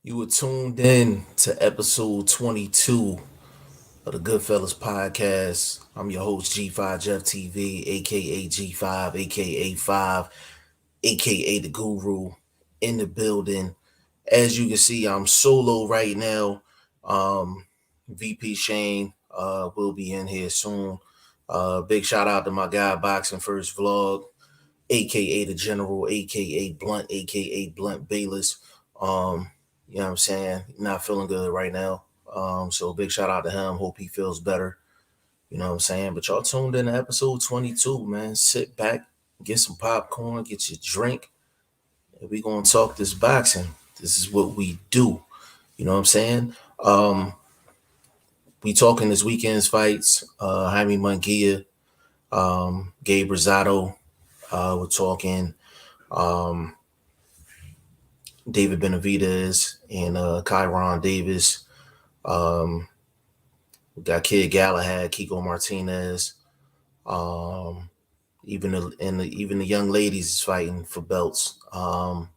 You were tuned in to episode 22 of the Goodfellas podcast. I'm your host, G5 Jeff TV, aka G5, aka 5, aka the Guru, in the building. As you can see, I'm solo right now. VP Shane will be in here soon. Big shout out to my guy, BoxingFirst Vlog, aka the General, aka Blunt Bayless. Um, you know what I'm saying? Not feeling good right now. So big shout out to him. Hope he feels better. You know what I'm saying? But y'all tuned in to episode 22, man. Sit back, get some popcorn, get your drink, and we gonna talk this boxing. This is what we do. You know what I'm saying? We talking this weekend's fights. Jaime Munguia, Gabe Rosado. We're talking um, David Benavidez and Kyron Davis. Um, we got Kid Galahad, Kiko Martinez. Um, even the young ladies is fighting for belts. Harper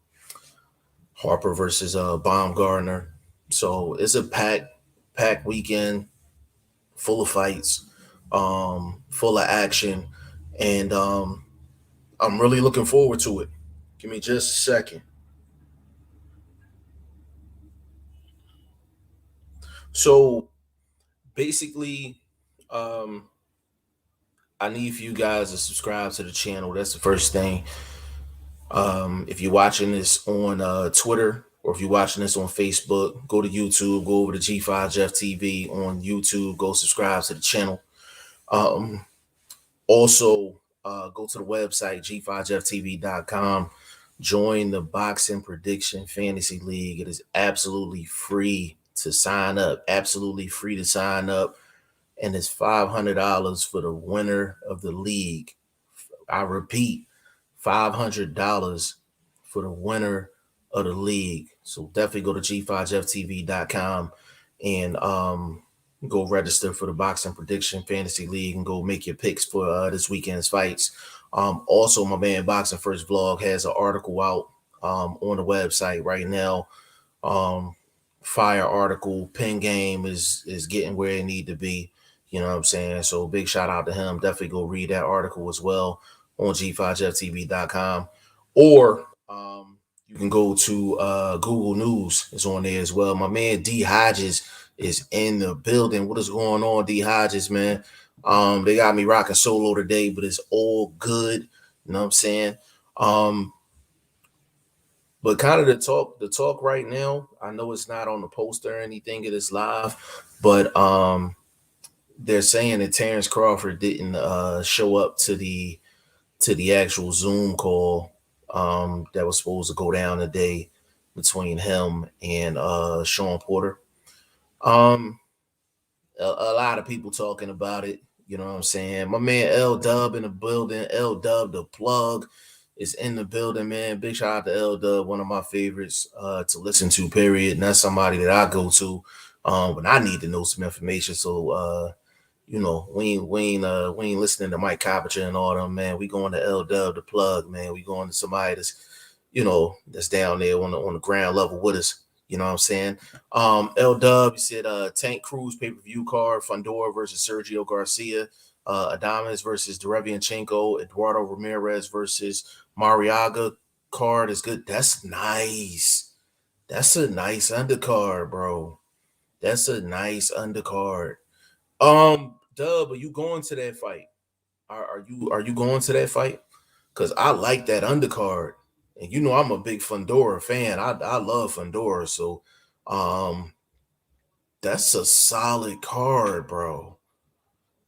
versus Baumgartner. So it's a packed weekend, full of fights, full of action, and I'm really looking forward to it. Give me just a second. So basically, um, I need for you guys to subscribe to the channel. That's the first thing. If you're watching this on Twitter or if you're watching this on Facebook, go to YouTube, go over to G5 Jeff TV on YouTube, go subscribe to the channel. Um, Also, go to the website, g5jeftv.com. Join the Boxing Prediction Fantasy League. It is absolutely free to sign up. Absolutely free to sign up. And it's $500 for the winner of the league. I repeat, $500 for the winner of the league. So definitely go to g5jeftv.com and go register for the Boxing Prediction Fantasy League and go make your picks for this weekend's fights. Also, my man Boxing First Vlog has an article out on the website right now. Um, Fire article. Pin game is getting where it need to be. You know what I'm saying? So big shout out to him. Definitely go read that article as well on g5jeftv.com. Or you can go to Google News. It's on there as well. My man D Hodges is in the building. What is going on, D Hodges, man? They got me rocking solo today, but it's all good. You know what I'm saying? Um, but kind of the talk right now, I know it's not on the poster or anything, it is live, but they're saying that Terrence Crawford didn't show up to the actual Zoom call that was supposed to go down today between him and Sean Porter. Um, a lot of people talking about it. You know what I'm saying? My man L Dub in the building. L Dub, the plug, is in the building, man. Big shout out to L Dub, one of my favorites to listen to, period. And that's somebody that I go to when I need to know some information. So we ain't listening to Mike Coppinger and all them, man. We going to L Dub, the plug, man. We going to somebody that's that's down there on the ground level with us. You know what I'm saying? L Dub, he said Tank Cruz pay-per-view card, Fundora versus Sergio Garcia, Adames versus Derevianchenko, Eduardo Ramirez versus Mariaga card is good. That's nice. That's a nice undercard, bro. That's a nice undercard. Dub, are you going to that fight? Are you going to that fight? Cause I like that undercard, and I'm a big Fundora fan. I love Fundora, so um that's a solid card, bro.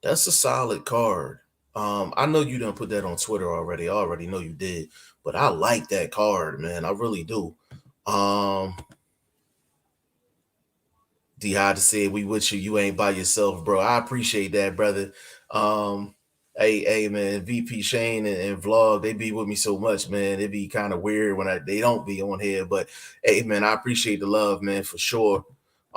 That's a solid card. I know you didn't put that on Twitter already. I already know you did, but I like that card, man. I really do. Um, D Hod said we with you. You ain't by yourself, bro. I appreciate that, brother. Um, hey, man, VP Shane and Vlog, they be with me so much, man. It be kind of weird when they don't be on here. But hey, man, I appreciate the love, man, for sure.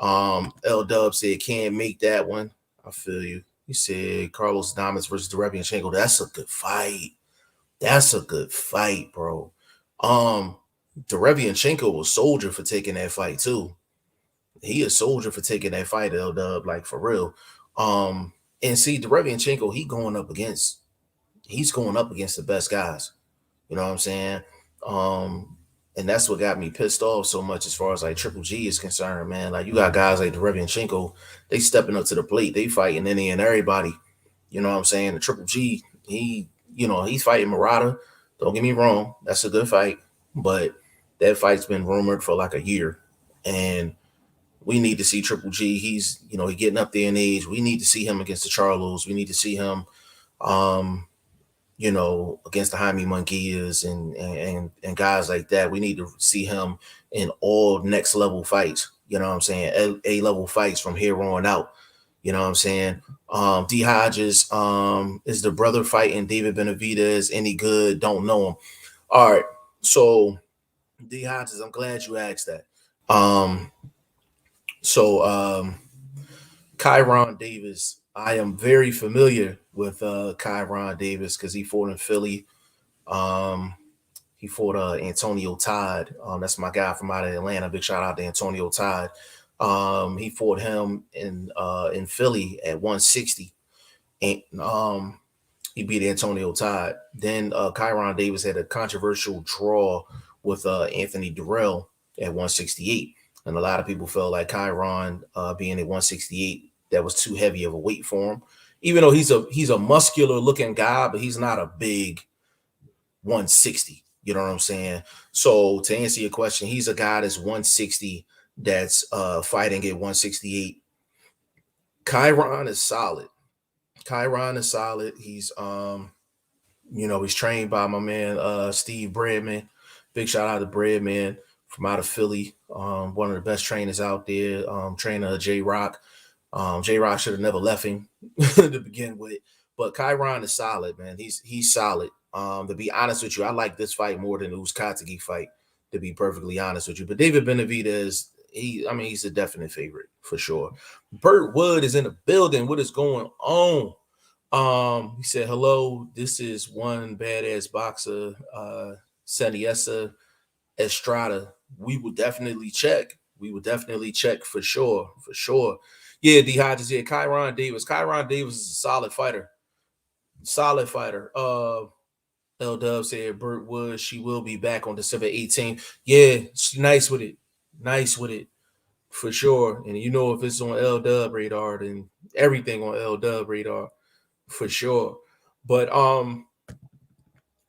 L Dub said can't make that one. I feel you. He said Carlos Damas versus Derevianchenko. That's a good fight. That's a good fight, bro. Um, Derevianchenko was soldier for taking that fight too. He a soldier for taking that fight, L-Dub, like for real. And see, Derevianchenko, he's going up against the best guys. You know what I'm saying? And that's what got me pissed off so much as far as like Triple G is concerned, man. Like you got guys like Derevianchenko, they stepping up to the plate, they fighting any and everybody. You know what I'm saying? The Triple G, he's fighting Murata. Don't get me wrong, that's a good fight, but that fight's been rumored for like a year, and we need to see Triple G. He's getting up there in age. We need to see him against the Charlos. We need to see him, against the Jaime Munguias and guys like that. We need to see him in all next level fights. You know what I'm saying? A level fights from here on out. You know what I'm saying? D Hodges, is the brother fighting David Benavidez any good? Don't know him. All right. So D Hodges, I'm glad you asked that. Kyron Davis, I am very familiar with Kyron Davis because he fought in Philly. He fought Antonio Todd. That's my guy from out of Atlanta. Big shout out to Antonio Todd. He fought him in Philly at 160. And he beat Antonio Todd. Then Kyron Davis had a controversial draw with Anthony Durrell at 168. And a lot of people felt like Kyron being at 168, that was too heavy of a weight for him. Even though he's a muscular looking guy, but he's not a big 160. You know what I'm saying? So to answer your question, he's a guy that's 160 that's fighting at 168. Kyron is solid. He's he's trained by my man Steve Breadman. Big shout out to Breadman from out of Philly. One of the best trainers out there. Trainer J Rock. J Rock should have never left him to begin with. But Kyron is solid, man. He's solid. To be honest with you, I like this fight more than the Uzcategui fight, to be perfectly honest with you. But David Benavidez, he's a definite favorite for sure. Burt Wood is in the building. What is going on? He said, hello, this is one badass boxer, Seniesa Estrada. We will definitely check. For sure. Yeah, D Hodges, yeah, Kyron Davis. Kyron Davis is a solid fighter. L Dub said Burt Wood, she will be back on December 18th. Yeah, she's nice with it. For sure. And if it's on L Dub radar, then everything on L Dub radar, for sure. But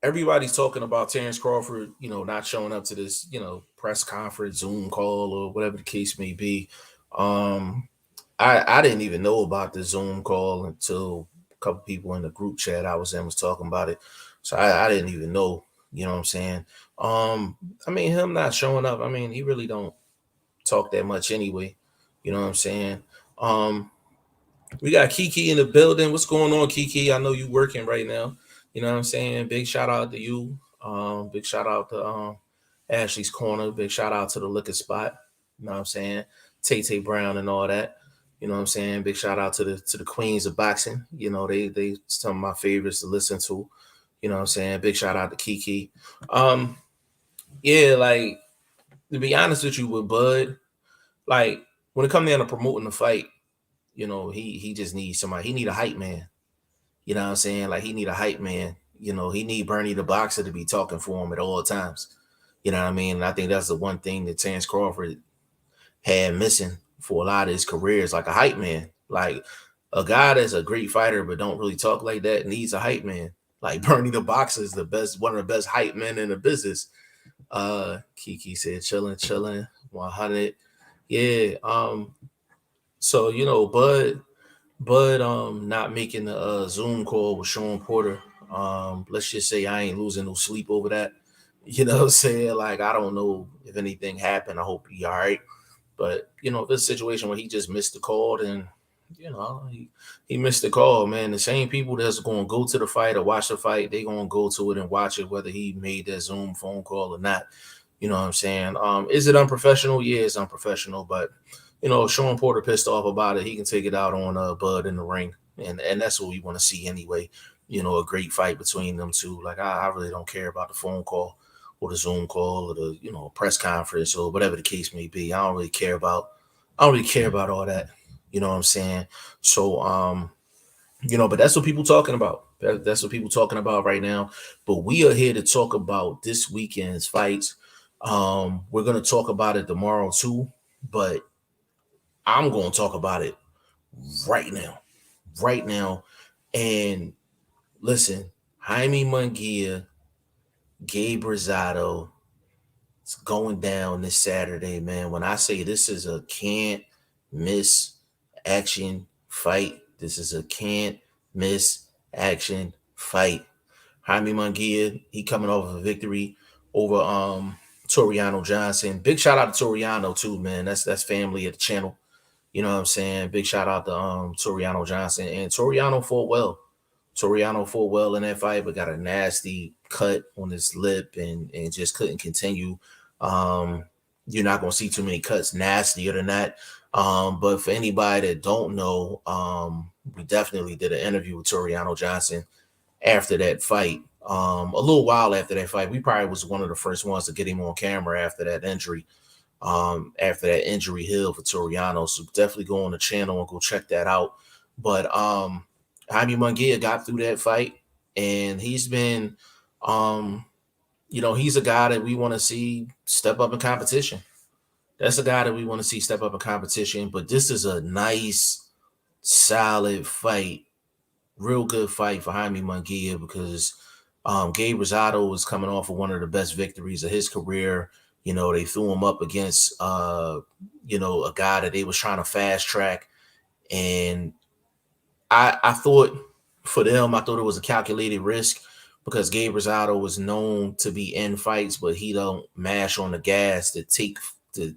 everybody's talking about Terrence Crawford, not showing up to this, press conference, Zoom call, or whatever the case may be. I didn't even know about the Zoom call until a couple people in the group chat I was in was talking about it. So I didn't even know, you know what I'm saying? Him not showing up, he really don't talk that much anyway. You know what I'm saying? We got Kiki in the building. What's going on, Kiki? I know you working right now. You know what I'm saying? Big shout out to you. Big shout out to Ashley's Corner. Big shout out to the Liquor Spot. You know what I'm saying? Tay Brown and all that. You know what I'm saying? Big shout out to the queens of boxing. They some of my favorites to listen to. You know what I'm saying? Big shout out to Kiki. Yeah, like, to be honest with you with Bud, like, when it comes down to promoting the fight, he just needs somebody. He need a hype man. You know what I'm saying? Like, he need a hype man. He need Bernie the Boxer to be talking for him at all times. You know what I mean? And I think that's the one thing that Terrence Crawford had missing for a lot of his career, is like a hype man. Like, a guy that's a great fighter but don't really talk like that needs a hype man. Like, Bernie the Boxer is one of the best hype men in the business. Kiki said chilling 100. Yeah. So Bud not making the Zoom call with Sean Porter. Let's just say I ain't losing no sleep over that. You know what I'm saying? Like, I don't know if anything happened. I hope he all right. But if it's a situation where he just missed the call, then he missed the call, man. The same people that's going to go to the fight or watch the fight, they going to go to it and watch it, whether he made that Zoom phone call or not. You know what I'm saying? Is it unprofessional? Yeah, it's unprofessional. But, Sean Porter pissed off about it. He can take it out on Bud in the ring. And that's what we want to see anyway. A great fight between them two. Like, I really don't care about the phone call. or the Zoom call or the, you know, press conference or whatever the case may be. I don't really care about all that. You know what I'm saying? So you know, but that's what people talking about. That's what people talking about right now. But we are here to talk about this weekend's fights. We're gonna talk about it tomorrow too, but I'm gonna talk about it right now. Right now. And listen, Jaime Munguia, Gabe Rosado, it's going down this Saturday, man. When I say this is a can't miss action fight, this is a can't miss action fight. Jaime Munguia, he coming off of a victory over Toriano Johnson. Big shout out to Toriano too, man. That's family at the channel. You know what I'm saying? Big shout out to Toriano Johnson. And Toriano fought well. Toriano fought well in that fight, but got a nasty cut on his lip and just couldn't continue. Um, you're not gonna see too many cuts nastier than that. But for anybody that don't know, we definitely did an interview with Toriano Johnson after that fight. A little while after that fight. We probably was one of the first ones to get him on camera after that injury. After that injury healed for Toriano. So definitely go on the channel and go check that out. But Jaime Munguia got through that fight, and he's been you know, he's a guy that we want to see step up in competition. That's a guy that we want to see step up in competition. But this is a nice, solid fight, real good fight for Jaime Munguia because Gabe Rosado was coming off of one of the best victories of his career. You know, they threw him up against you know, a guy that they was trying to fast track. And I thought for them, I thought it was a calculated risk because Gabe Rosado was known to be in fights, but he don't mash on the gas to take to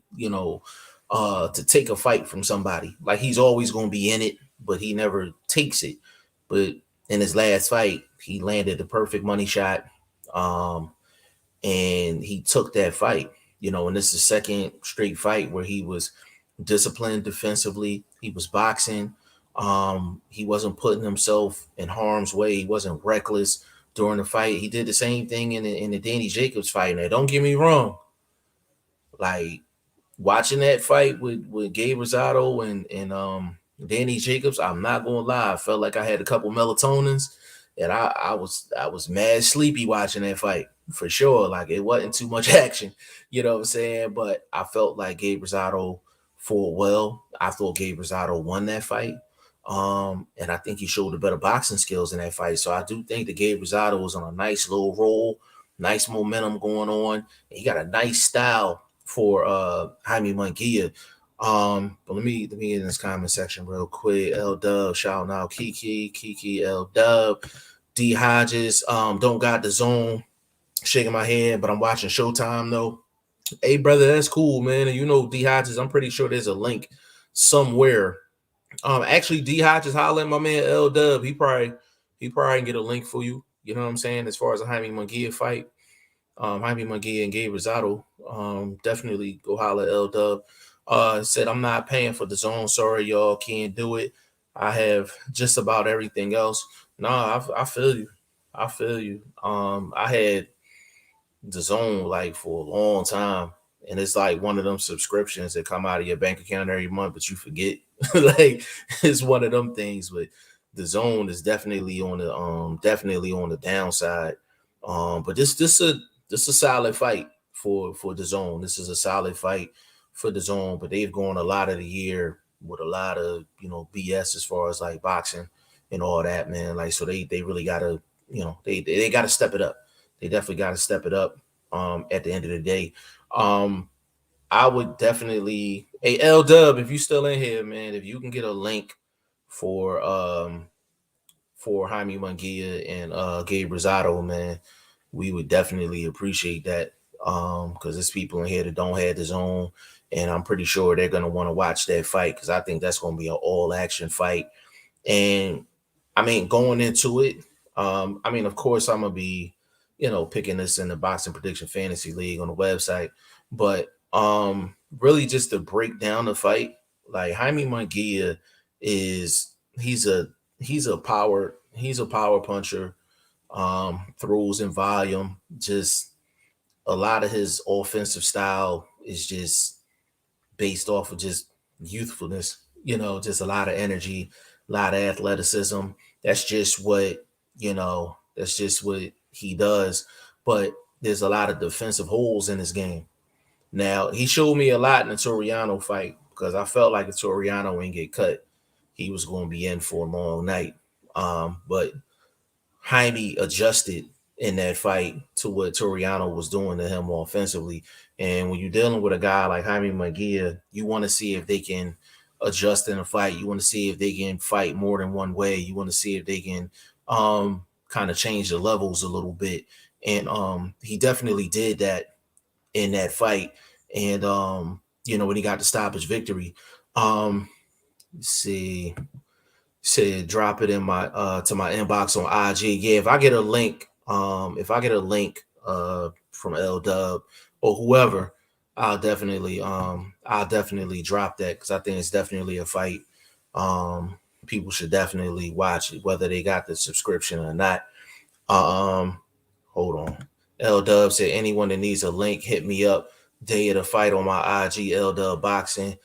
take a fight from somebody. Like he's always gonna be in it, but he never takes it. But in his last fight, he landed the perfect money shot. And he took that fight, you know, and this is the second straight fight where he was disciplined defensively. He was boxing. He wasn't putting himself in harm's way. He wasn't reckless during the fight. He did the same thing in the Danny Jacobs fight. Now, don't get me wrong. Like watching that fight with Gabe Rosado and Danny Jacobs, I'm not gonna lie. I felt like I had a couple melatonins, and I was mad sleepy watching that fight for sure. Like it wasn't too much action, you know what I'm saying? But I felt like Gabe Rosado fought well. I thought Gabe Rosado won that fight. And I think he showed the better boxing skills in that fight. So I do think that Gabe Rosado was on a nice little roll, nice momentum going on. He got a nice style for Jaime Munguia. But let me get in this comment section real quick. L Dub, shouting out Kiki, L Dub, D Hodges, don't got the zone, shaking my head, but I'm watching Showtime though. Hey brother, that's cool, man. And you know D Hodges, I'm pretty sure there's a link somewhere. Actually D Hodges, holler at my man L Dub. He probably can get a link for you. You know what I'm saying? As far as a Jaime Munguia fight. Jaime Munguia and Gabe Rosado. Definitely go holler at L Dub. Said I'm not paying for the zone. Sorry, y'all can't do it. I have just about everything else. Nah, I feel you. I feel you. I had the zone like for a long time. And it's like one of them subscriptions that come out of your bank account every month, but you forget. Like it's one of them things. But the zone is definitely on the downside. But this a solid fight for the zone. This is a solid fight for the zone. But they've gone a lot of the year with a lot of BS as far as like boxing and all that, man. Like so they really gotta they gotta step it up. They definitely gotta step it up. At the end of the day, I would definitely. Hey, L Dub, if you still in here, man, if you can get a link for Jaime Munguia and Gabe Rosado, man, we would definitely appreciate that. Because there's people in here that don't have the zone, and I'm pretty sure they're gonna want to watch that fight because I think that's gonna be an all action fight. And I mean, going into it, I mean, of course, I'm gonna be, picking this in the Boxing Prediction Fantasy League on the website, but really just to break down the fight, like Jaime Munguia he's a power puncher, throws in volume, just a lot of his offensive style is just based off of just youthfulness, just a lot of energy, a lot of athleticism. That's just what, that's just what he does. But there's a lot of defensive holes in his game. Now, he showed me a lot in the Toriano fight because I felt like if Toriano ain't get cut, he was going to be in for a long night. But Jaime adjusted in that fight to what Toriano was doing to him offensively. And when you're dealing with a guy like Jaime Munguia, you want to see if they can adjust in a fight. You want to see if they can fight more than one way. You want to see if they can kind of change the levels a little bit. And he definitely did that in that fight. And when he got the stoppage victory. Let's see. Said drop it in my to my inbox on IG. Yeah, if I get a link from L Dub or whoever, I'll definitely drop that because I think it's definitely a fight. People should definitely watch it, whether they got the subscription or not. Hold on. L Dub said anyone that needs a link, hit me up. Day of the fight on my IG, L Dub Boxing.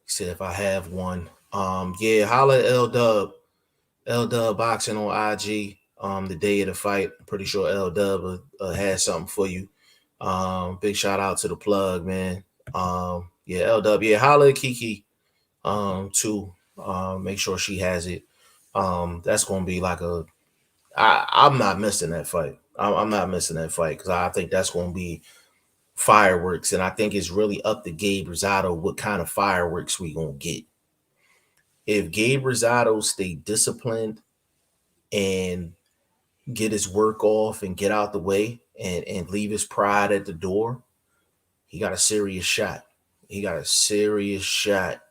Said if I have one. Yeah, holla at L Dub Boxing on IG. The day of the fight. I'm pretty sure L Dub has something for you. Big shout out to the plug, man. Yeah, L Dub. Yeah, holla at Kiki too. Make sure she has it. That's gonna be like I'm not missing that fight. I'm not missing that fight because I think that's gonna be fireworks, and I think it's really up to Gabe Rosado what kind of fireworks we gonna get. If Gabe Rosado stay disciplined and get his work off and get out the way and leave his pride at the door, he got a serious shot. He got a serious shot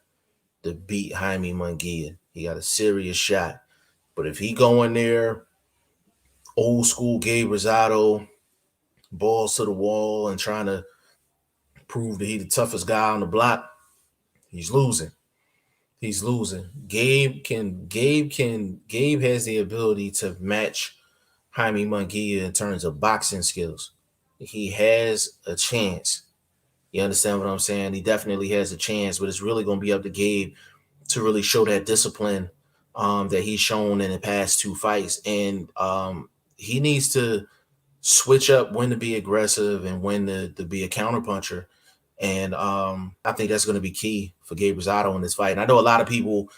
to beat Jaime Munguia. He got a serious shot. But if he go in there, old school Gabe Rosado, balls to the wall and trying to prove that he's the toughest guy on the block, he's losing. He's losing. Gabe has the ability to match Jaime Munguia in terms of boxing skills. He has a chance. You understand what I'm saying? He definitely has a chance, but it's really going to be up to Gabe to really show that discipline that he's shown in the past two fights. And he needs to switch up when to be aggressive and when to be a counterpuncher. And I think that's going to be key for Gabe Rosado in this fight. And I know a lot of people,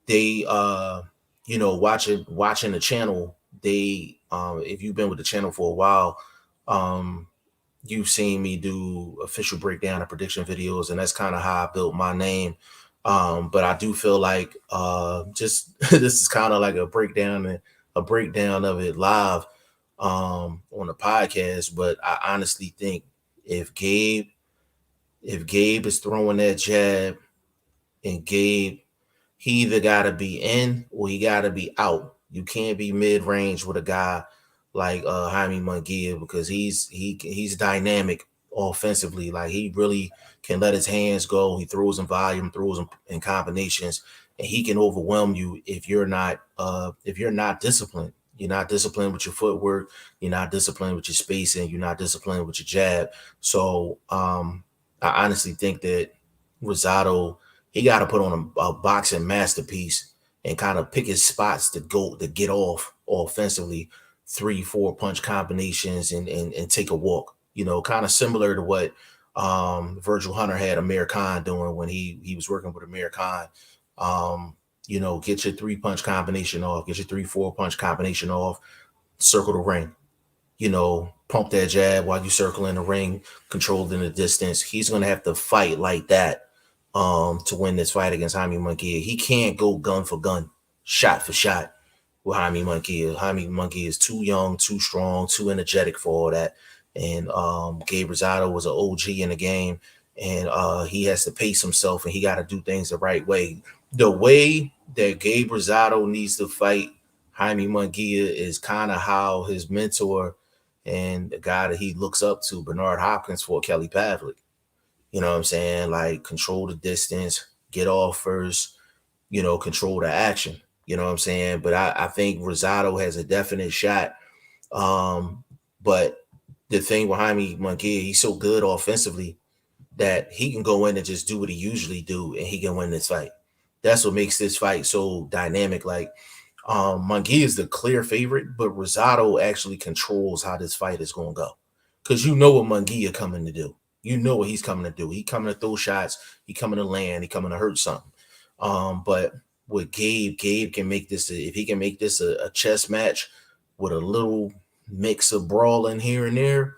they, watching the channel, they, if you've been with the channel for a while, you've seen me do official breakdown and prediction videos, and that's kind of how I built my name. But I do feel like just this is kind of like a breakdown of it live on the podcast. But I honestly think if Gabe is throwing that jab, and Gabe, he either got to be in or he got to be out. You can't be mid-range with a guy like Jaime Munguia because he's dynamic offensively. Like he really can let his hands go. He throws in volume, throws in combinations, and he can overwhelm you if you're not disciplined. You're not disciplined with your footwork. You're not disciplined with your spacing. You're not disciplined with your jab. So I honestly think that Rosado, he got to put on a boxing masterpiece and kind of pick his spots to get off offensively, 3-4 punch combinations and take a walk. Kind of similar to what Virgil Hunter had Amir Khan doing when he was working with Amir Khan. Get your 3-punch combination off, get your 3-4 punch combination off, circle the ring. Pump that jab while you circle in the ring, controlled in the distance. He's going to have to fight like that to win this fight against Jaime Munguia. He can't go gun for gun, shot for shot with Jaime Munguia. Jaime Munguia is too young, too strong, too energetic for all that. And Gabe Rosado was an OG in the game, and he has to pace himself, and he got to do things the right way. The way that Gabe Rosado needs to fight Jaime Munguia is kind of how his mentor and the guy that he looks up to, Bernard Hopkins, for Kelly Pavlik. You know what I'm saying? Like, control the distance, get off first, control the action. You know what I'm saying? But I think Rosado has a definite shot But the thing behind me, Munguia, he's so good offensively that he can go in and just do what he usually do, and he can win this fight. That's what makes this fight so dynamic. Like, Munguia is the clear favorite, but Rosado actually controls how this fight is going to go. Because you know what Munguia coming to do. You know what he's coming to do. He coming to throw shots. He coming to land. He coming to hurt something. But with Gabe can make this, if he can make this a chess match with a little mix of brawling here and there,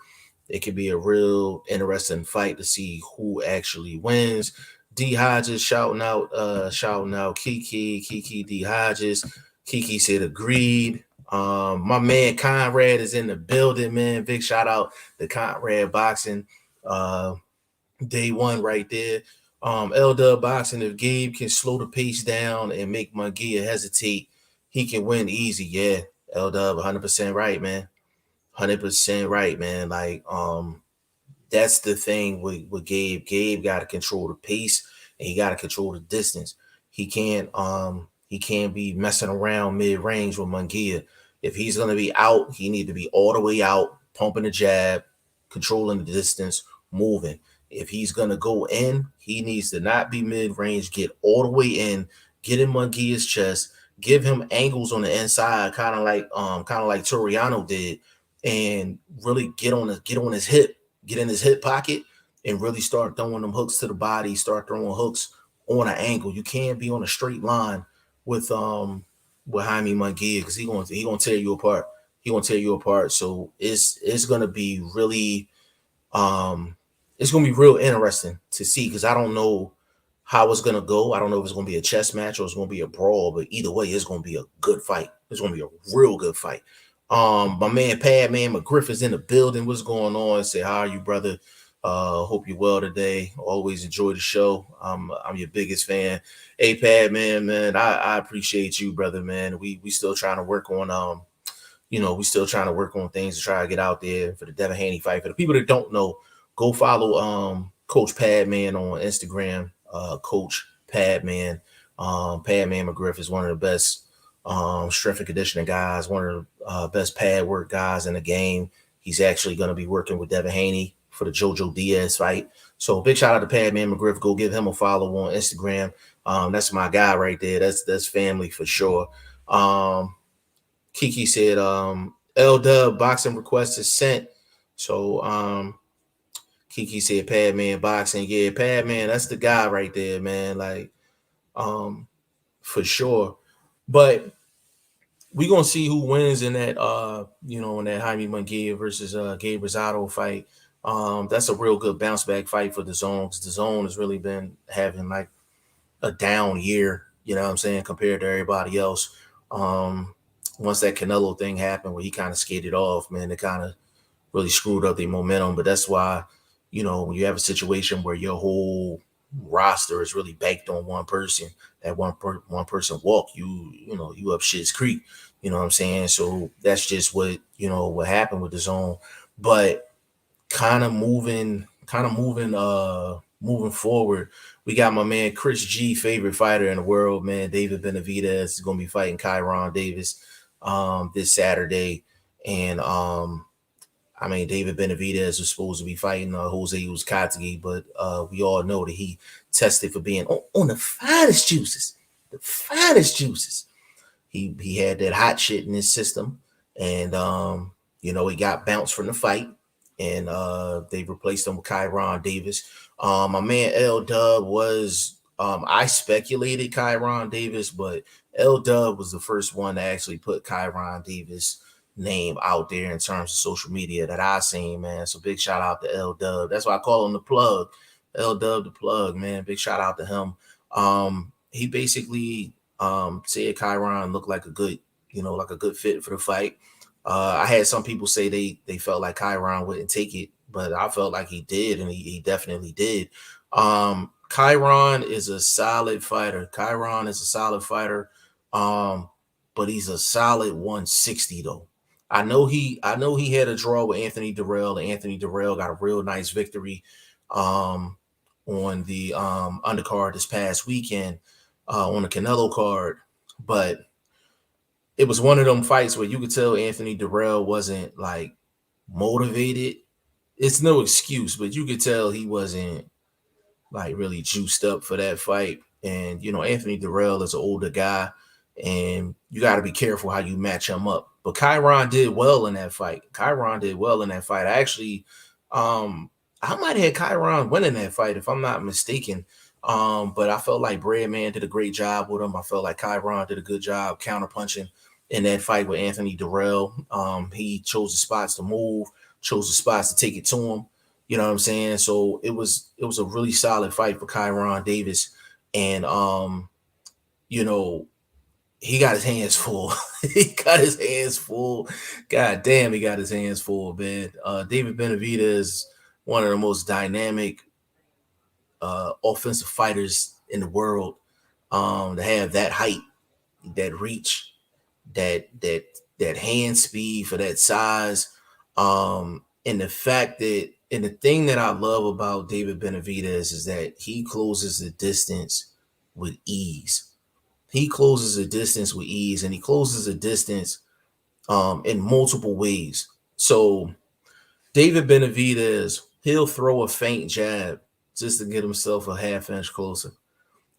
it could be a real interesting fight to see who actually wins. D Hodges shouting out Kiki D Hodges. Kiki said agreed. My man Conrad is in the building, man. Big shout out to Conrad Boxing. Day one right there. L Boxing, if Gabe can slow the pace down and make Munguia hesitate, he can win easy. Yeah, L 100% right, man. 100% right, man. Like, that's the thing with Gabe. Gabe got to control the pace and he got to control the distance. He can't be messing around mid range with Munguia. If he's gonna be out, he need to be all the way out, pumping the jab, controlling the distance, moving. If he's gonna go in, he needs to not be mid range, get all the way in, get in Munguia's chest, give him angles on the inside, kind of like Toriano did, and really get on his hip, get in his hip pocket, and really start throwing them hooks to the body, start throwing hooks on an angle. You can't be on a straight line with Jaime Munguia because he gonna tear you apart. He gonna tear you apart. So it's gonna be really it's gonna be real interesting to see because I don't know how it's gonna go. I don't know if it's gonna be a chess match or it's gonna be a brawl, but either way, it's gonna be a good fight. It's gonna be a real good fight. My man Padman McGriff is in the building. What's going on? Say, how are you, brother? Hope you're well today. Always enjoy the show. I'm your biggest fan. Hey, Padman, man, I appreciate you, brother, man. We still trying to work on we still trying to work on things to try to get out there for the Devin Haney fight. For the people that don't know, go follow Coach Padman on Instagram. Coach Padman. Padman McGriff is one of the best strength and conditioning guys, one of the best pad work guys in the game. He's actually going to be working with Devin Haney for the Jojo Diaz fight. So big shout out to Padman McGriff. Go give him a follow on Instagram. That's my guy right there. That's family for sure. Kiki said, L boxing request is sent. So Kiki said Padman boxing. Yeah, Padman, that's the guy right there, man. Like, for sure. But we're gonna see who wins in that in that Jaime Munguia versus Gabe Rosado fight. That's a real good bounce back fight for the zone because the zone has really been having like a down year, you know what I'm saying, compared to everybody else. Once that Canelo thing happened where he kind of skated off, man, it kind of really screwed up their momentum. But that's why, when you have a situation where your whole roster is really baked on one person, that one person walk, you up shit's creek. You know what I'm saying? So that's just what happened with the zone. But kind of moving forward, we got my man Chris G, favorite fighter in the world, man. David Benavidez is gonna be fighting Kyron Davis this Saturday. And David Benavidez was supposed to be fighting Jose Uzcategui, but we all know that he tested for being on the finest juices. The finest juices. He had that hot shit in his system, and he got bounced from the fight, and they replaced him with Kyron Davis. My man L Dub was I speculated Kyron Davis, but L Dub was the first one to actually put Kyron Davis name out there in terms of social media that I seen, man. So big shout out to L Dub. That's why I call him the plug. L Dub the plug, man. Big shout out to him. He basically said Kyron looked like a good fit for the fight. I had some people say they felt like Kyron wouldn't take it, but I felt like he did, and he definitely did. Kyron is a solid fighter. But he's a solid 160 though. I know he had a draw with Anthony Durrell, and Anthony Durrell got a real nice victory on the undercard this past weekend on the Canelo card. But it was one of them fights where you could tell Anthony Durrell wasn't like motivated. It's no excuse, but you could tell he wasn't like really juiced up for that fight. And Anthony Durrell is an older guy, and you got to be careful how you match him up. But Kyron did well in that fight. I actually, I might have had Kyron winning that fight if I'm not mistaken. But I felt like Breadman did a great job with him. I felt like Kyron did a good job counterpunching in that fight with Anthony Durrell. He chose the spots to move, chose the spots to take it to him. You know what I'm saying? So it was a really solid fight for Kyron Davis. And he got his hands full. He got his hands full. God damn, he got his hands full, man. David Benavidez is one of the most dynamic offensive fighters in the world. To have that height, that reach, that hand speed for that size, and the fact that, and the thing that I love about David Benavidez is that he closes the distance with ease. He closes the distance with ease, and he closes the distance in multiple ways. So David Benavidez, he'll throw a feint jab just to get himself a half inch closer.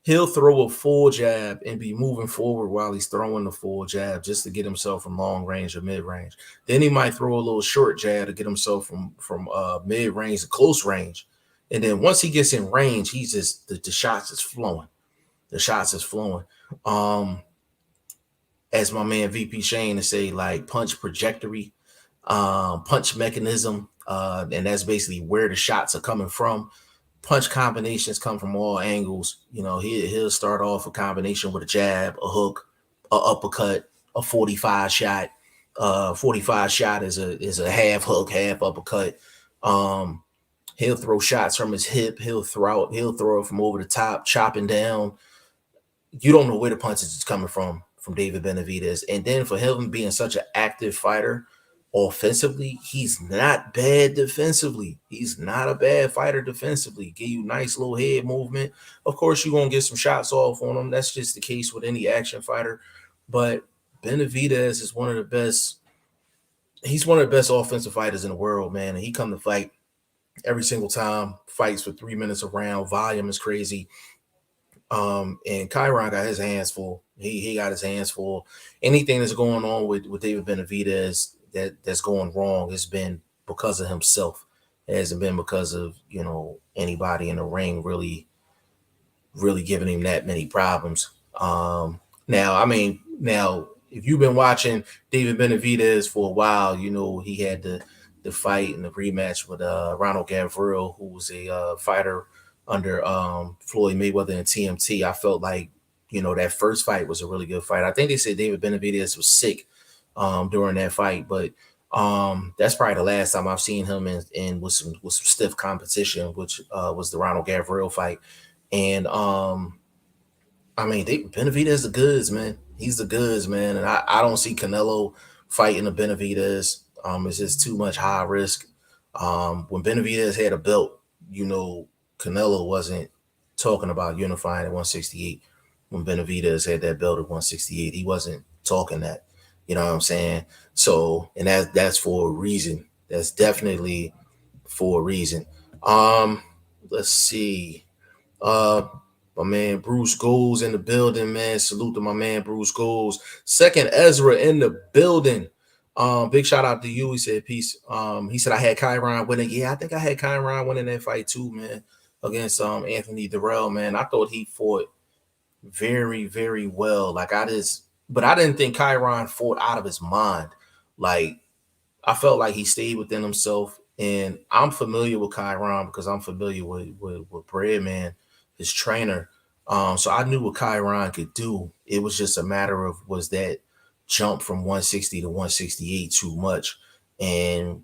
He'll throw a full jab and be moving forward while he's throwing the full jab just to get himself from long range or mid range. Then he might throw a little short jab to get himself from mid range to close range. And then once he gets in range, he's just the shots is flowing. The shots is flowing. As my man VP Shane to say, like punch trajectory, punch mechanism, and that's basically where the shots are coming from. Punch combinations come from all angles. He'll start off a combination with a jab, a hook, a uppercut, a 45 shot. 45 shot is a half hook, half uppercut. He'll throw shots from his hip. He'll throw it from over the top, chopping down. You don't know where the punches is coming from David Benavidez. And then for him being such an active fighter, offensively, he's not bad defensively. He's not a bad fighter defensively. Give you nice little head movement. Of course, you're going to get some shots off on him. That's just the case with any action fighter. But Benavidez is one of the best. He's one of the best offensive fighters in the world, man. And he come to fight every single time, fights for 3 minutes a round. Volume is crazy. And Kyron got his hands full. He got his hands full. Anything that's going on with David Benavidez that's going wrong has been because of himself. It hasn't been because of anybody in the ring really giving him that many problems. Now if you've been watching David Benavidez for a while, he had the fight and the rematch with Ronald Gavril, who was a fighter under Floyd Mayweather and TMT. I felt like that first fight was a really good fight. I think they said David Benavidez was sick during that fight, but that's probably the last time I've seen him in with some stiff competition, which was the Ronald Gavril fight. And Benavidez is the goods, man. He's the goods, man. And I don't see Canelo fighting a Benavidez. It's just too much high risk. When Benavidez had a belt, Canelo wasn't talking about unifying at 168. When Benavidez had that belt at 168, he wasn't talking that. You know what I'm saying? So, and that's for a reason. That's definitely for a reason. Let's see. My man Bruce Goals in the building, man. Salute to my man Bruce Goals. Second Ezra in the building. Big shout out to you. He said peace. He said I had Kyron winning. Yeah, I think I had Kyron winning that fight too, man, against Anthony Durrell, man. I thought he fought very, very well. But I didn't think Kyron fought out of his mind. Like, I felt like he stayed within himself. And I'm familiar with Kyron because I'm familiar with Breadman, his trainer. So I knew what Kyron could do. It was just a matter of, was that jump from 160 to 168 too much? And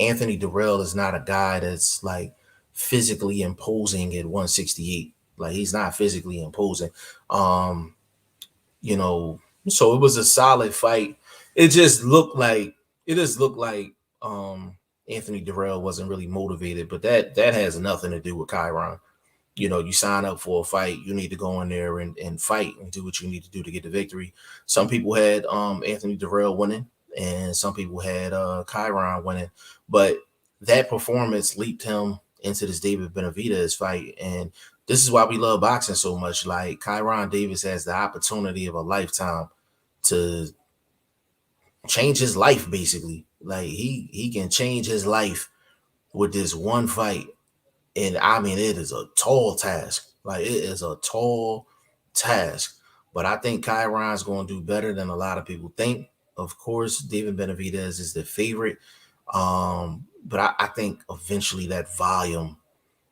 Anthony Durrell is not a guy that's like physically imposing at 168. Like, he's not physically imposing. So it was a solid fight. It just looked like Anthony Durrell wasn't really motivated, but that has nothing to do with Kyron. you sign up for a fight, you need to go in there and fight and do what you need to do to get the victory. Some people had Anthony Dirrell winning, and some people had Kyron winning, but that performance leaped him into this David Benavidez fight. And this is why we love boxing so much. Like, Kyron Davis has the opportunity of a lifetime to change his life, basically. Like, he can change his life with this one fight. And I mean, it is a tall task. Like, it is a tall task. But I think Kyron's going to do better than a lot of people think. Of course, David Benavidez is the favorite. But I think eventually that volume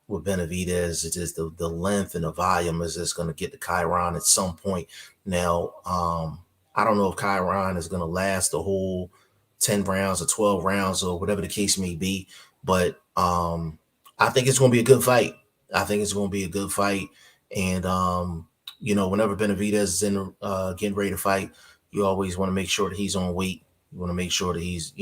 with Benavidez, it's just the length and the volume is just going to get to Kyron at some point. Now, I don't know if Kyron is going to last the whole 10 rounds or 12 rounds or whatever the case may be, but I think it's going to be a good fight. I think it's going to be a good fight. And, whenever Benavidez is in getting ready to fight, you always want to make sure that he's on weight. You want to make sure that he's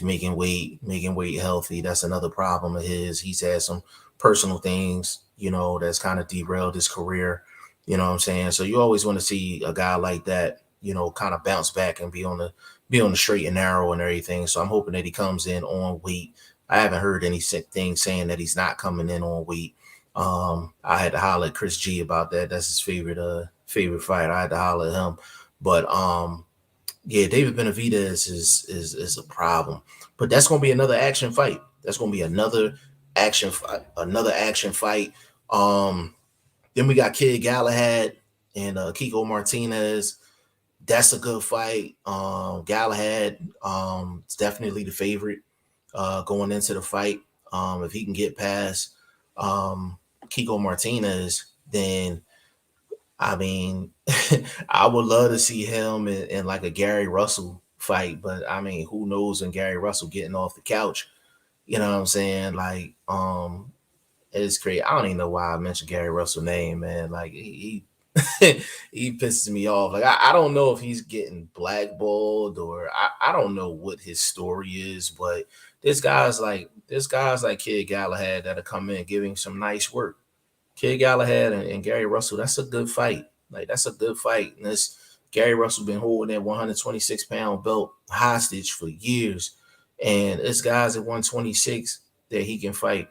making weight healthy. That's another problem of his. He's had some personal things, that's kind of derailed his career. You know what I'm saying? So you always want to see a guy like that, kind of bounce back and be on the straight and narrow and everything. So I'm hoping that he comes in on weight. I haven't heard anything saying that he's not coming in on weight. I had to holler at Chris G about that. That's his favorite fight. I had to holler at him. But yeah, David Benavidez is a problem. But that's gonna be another action fight. That's gonna be another action fight. Then we got Kid Galahad and Kiko Martinez. That's a good fight. Galahad is definitely the favorite going into the fight. If he can get past Kiko Martinez, then I mean, I would love to see him in like a Gary Russell fight, but I mean, who knows when Gary Russell getting off the couch? You know what I'm saying? Like, it's crazy. I don't even know why I mentioned Gary Russell's name, man. Like, he he pisses me off. Like, I don't know if he's getting blackballed or I don't know what his story is, but this guy's like Kid Galahad that'll come in giving some nice work. Kid Galahad and Gary Russell, that's a good fight. Like, that's a good fight. And this Gary Russell been holding that 126-pound belt hostage for years. And this guy's at 126 that he can fight.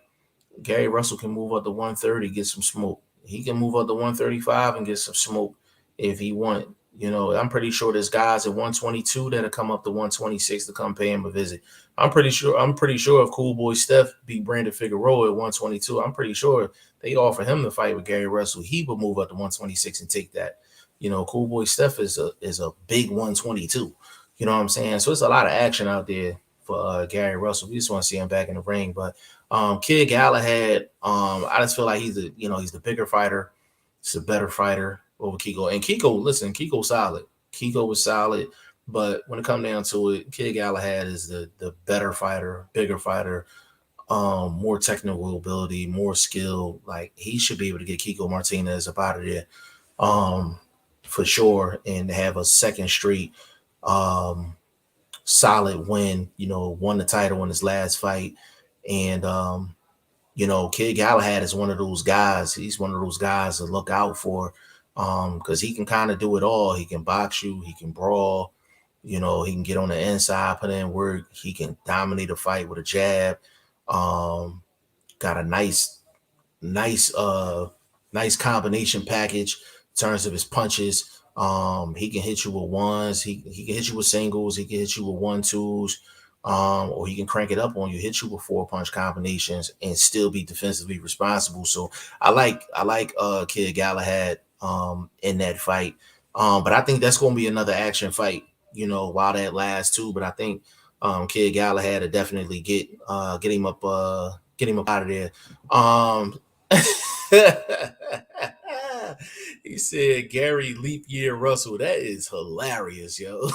Gary Russell can move up to 130, get some smoke. He can move up to 135 and get some smoke if he want. I'm pretty sure there's guys at 122 that'll come up to 126 to come pay him a visit. I'm pretty sure if Cool Boy Steph beat Brandon Figueroa at 122, I'm pretty sure they offer him to fight with Gary Russell. He would move up to 126 and take that. Cool Boy Steph is a big 122. You know what I'm saying? So it's a lot of action out there for Gary Russell. We just want to see him back in the ring. But Kid Galahad, I just feel like he's the bigger fighter. He's a better fighter over Kiko. And Kiko, listen, Kiko's solid. Kiko was solid. But when it comes down to it, Kid Galahad is the better fighter, bigger fighter, more technical ability, more skill. Like, he should be able to get Kiko Martinez up out of there for sure and have a second straight solid win, won the title in his last fight. And Kid Galahad is one of those guys. He's one of those guys to look out for because he can kind of do it all. He can box you, he can brawl, he can get on the inside, put in work, he can dominate a fight with a jab. Got a nice combination package in terms of his punches. He can hit you with ones, he can hit you with singles, he can hit you with 1-2s, or he can crank it up on you, hit you with 4-punch combinations and still be defensively responsible. So I like Kid Galahad in that fight. But I think that's gonna be another action fight, while that lasts too. But I think Kid Galahad to definitely get him up out of there. He said Gary Leap Year Russell. That is hilarious, yo.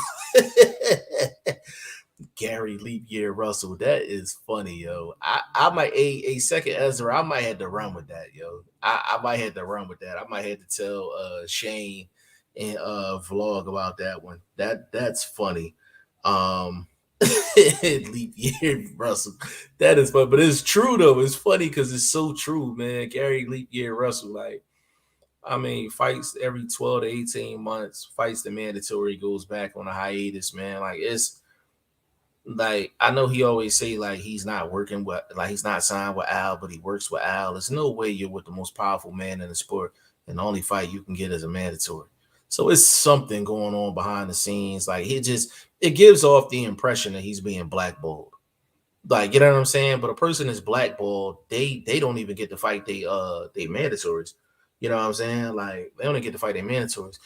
Gary Leap Year Russell. That is funny, yo. I might a second Ezra. I might have to run with that, yo. I might have to run with that. I might have to tell Shane and vlog about that one. That's funny. Leap year Russell. That is fun, but it's true though. It's funny because it's so true, man. Gary leap year Russell, like, I mean, fights every 12 to 18 months, fights the mandatory, goes back on a hiatus, man. Like, it's like, I know he always say like he's not working with, like, he's not signed with Al, but he works with Al. There's no way you're with the most powerful man in the sport, and the only fight you can get is a mandatory. So it's something going on behind the scenes. Like, it gives off the impression that he's being blackballed. Like, you know what I'm saying? But a person is blackballed, they don't even get to fight they mandatories. You know what I'm saying? Like, they only get to fight their mandatories.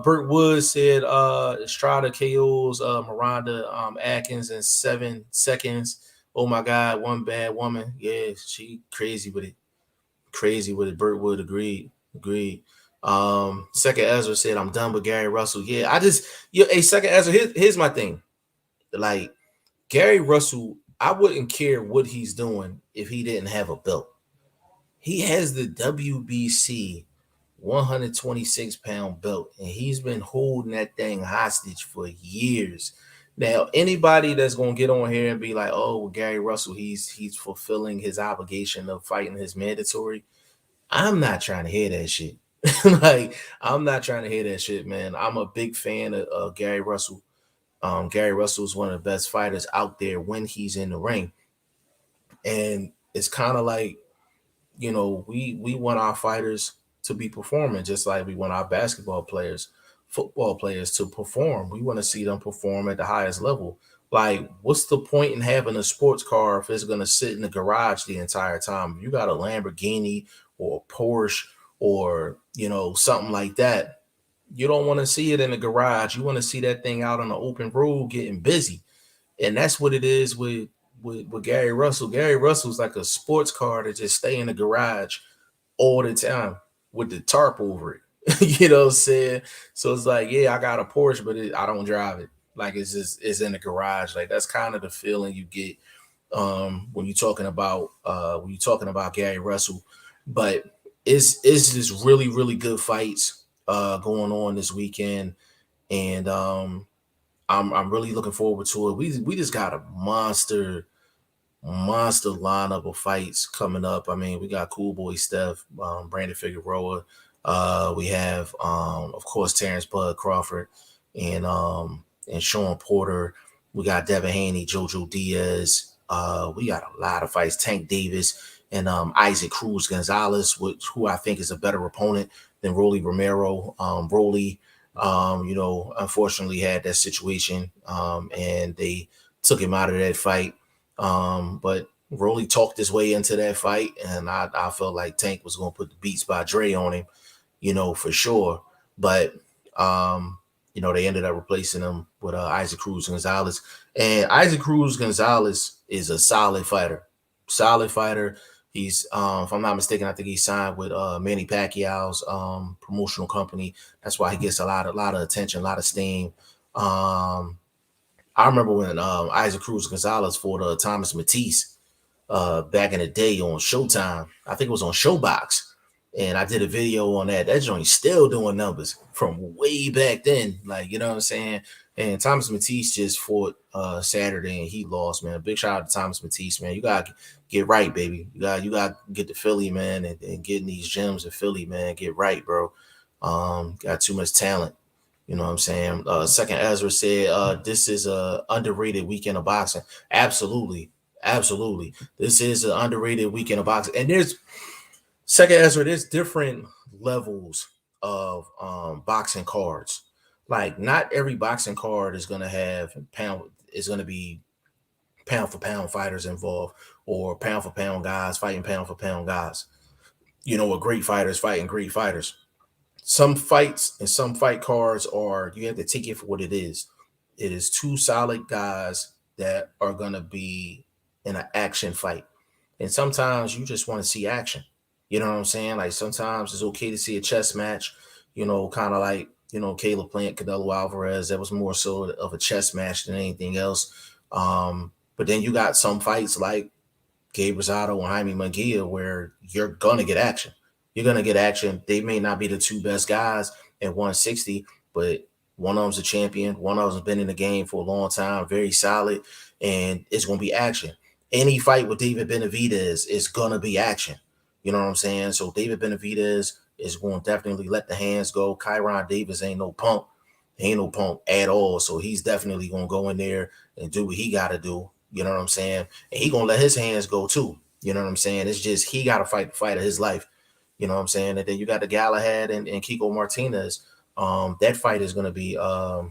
Burt Woods said Estrada KOs Miranda Atkins in 7 seconds. Oh my God, one bad woman. Yeah, she crazy with it. Crazy with it. Burt Wood agreed. Agreed. Second Ezra said, I'm done with Gary Russell. Yeah, hey, Second Ezra, here's my thing. Like, Gary Russell, I wouldn't care what he's doing if he didn't have a belt. He has the WBC 126-pound belt, and he's been holding that thing hostage for years. Now, anybody that's gonna get on here and be like, "Oh, well, Gary Russell, he's fulfilling his obligation of fighting his mandatory," I'm not trying to hear that shit. Like, I'm not trying to hear that shit, man. I'm a big fan of Gary Russell. Gary Russell is one of the best fighters out there when he's in the ring, and it's kind of like, we want our fighters to be performing just like we want our basketball players, football players to perform. We want to see them perform at the highest level. Like, what's the point in having a sports car if it's going to sit in the garage the entire time? If you got a Lamborghini or a Porsche or, something like that, you don't want to see it in the garage. You want to see that thing out on the open road getting busy. And that's what it is with Gary Russell. Gary Russell's like a sports car that just stay in the garage all the time with the tarp over it. You know what I'm saying? So it's like, yeah, I got a Porsche, but I don't drive it. Like, it's in the garage. Like, that's kind of the feeling you get when you're talking about Gary Russell. But it's just really, really good fights going on this weekend. And I'm really looking forward to it. We just got a monster lineup of fights coming up. I mean, we got Cool Boy Steph, Brandon Figueroa. We have, of course, Terrence Bud Crawford and Sean Porter. We got Devin Haney, Jojo Diaz. We got a lot of fights. Tank Davis and Isaac Cruz Gonzalez, who I think is a better opponent than Rolly Romero. Rolly, unfortunately had that situation, and they took him out of that fight. But Rolly talked his way into that fight, and I felt like Tank was going to put the Beats by Dre on him, for sure. But, they ended up replacing him with Isaac Cruz Gonzalez. And Isaac Cruz Gonzalez is a solid fighter. Solid fighter. He's, if I'm not mistaken, I think he signed with Manny Pacquiao's promotional company. That's why he gets a lot of attention, a lot of steam. I remember when Isaac Cruz Gonzalez fought Thomas Matisse back in the day on Showtime. I think it was on Showbox. And I did a video on that. That joint's still doing numbers from way back then. Like, you know what I'm saying? And Thomas Matisse just fought Saturday and he lost, man. Big shout out to Thomas Matisse, man. You gotta get right, baby. You gotta get to Philly, man, and get in these gyms in Philly, man. Get right, bro. Got too much talent. You know what I'm saying? Second Ezra said, this is a underrated weekend of boxing. Absolutely. Absolutely. This is an underrated weekend of boxing. And Second Ezra, there's different levels of boxing cards. Like, not every boxing card is going to be pound for pound fighters involved, or pound for pound guys fighting pound for pound guys. With great fighters fighting great fighters. Some fights and some fight cards you have to take it for what it is. It is two solid guys that are going to be in an action fight. And sometimes you just want to see action. You know what I'm saying? Like, sometimes it's okay to see a chess match, kind of like, Caleb Plant, Canelo Alvarez. That was more so of a chess match than anything else. But then you got some fights like Gabe Rosado and Jaime Munguia where you're going to get action. You're going to get action. They may not be the two best guys at 160, but One of them's a champion. One of them's been in the game for a long time, very solid, and it's going to be action. Any fight with David Benavidez is going to be action. You know what I'm saying? So David Benavidez is going to definitely let the hands go. Kyron Davis ain't no punk. He ain't no punk at all. So he's definitely going to go in there and do what he got to do. You know what I'm saying? And he going to let his hands go too. You know what I'm saying? It's just he got to fight the fight of his life. You know what I'm saying? And then you got the Galahad and Kiko Martinez. That fight is going to be a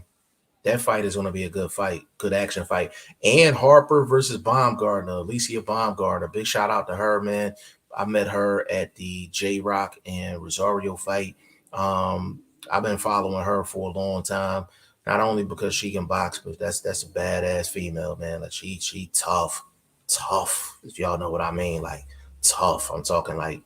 good fight, good action fight. And Harper versus Baumgardner, Alicia Baumgardner. Big shout out to her, man. I met her at the J Rock and Rosario fight. I've been following her for a long time, not only because she can box, but that's a badass female, man. Like she tough, if y'all know what I mean. Like tough. I'm talking like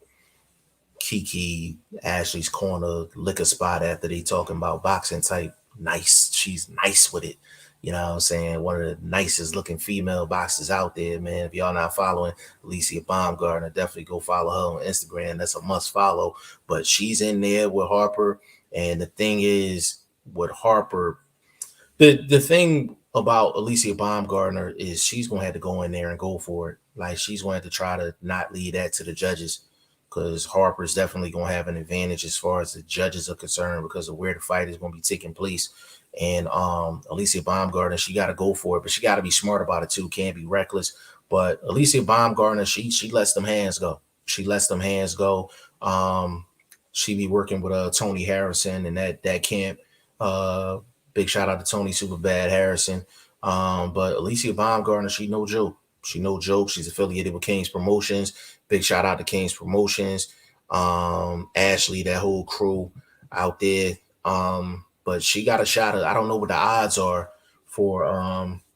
Kiki, Ashley's corner liquor spot after they talking about boxing type. Nice. She's nice with it. You know what I'm saying? One of the nicest looking female boxers out there, man. If y'all not following Alicia Baumgardner, definitely go follow her on Instagram. That's a must follow. But she's in there with Harper. And the thing is, with Harper, the thing about Alicia Baumgardner is she's going to have to go in there and go for it. Like, she's going to have to try to not leave that to the judges, because Harper's definitely going to have an advantage as far as the judges are concerned because of where the fight is going to be taking place. And Alicia Baumgardner, she got to go for it, but she got to be smart about it too. Can't be reckless. But Alicia Baumgardner, she lets them hands go. She lets them hands go. She be working with Tony Harrison and that camp. Big shout out to Tony Superbad Harrison. But Alicia Baumgardner, she no joke. She no joke. She's affiliated with King's Promotions. Big shout out to King's Promotions. Ashley, that whole crew out there. But she got a shot at, I don't know what the odds are for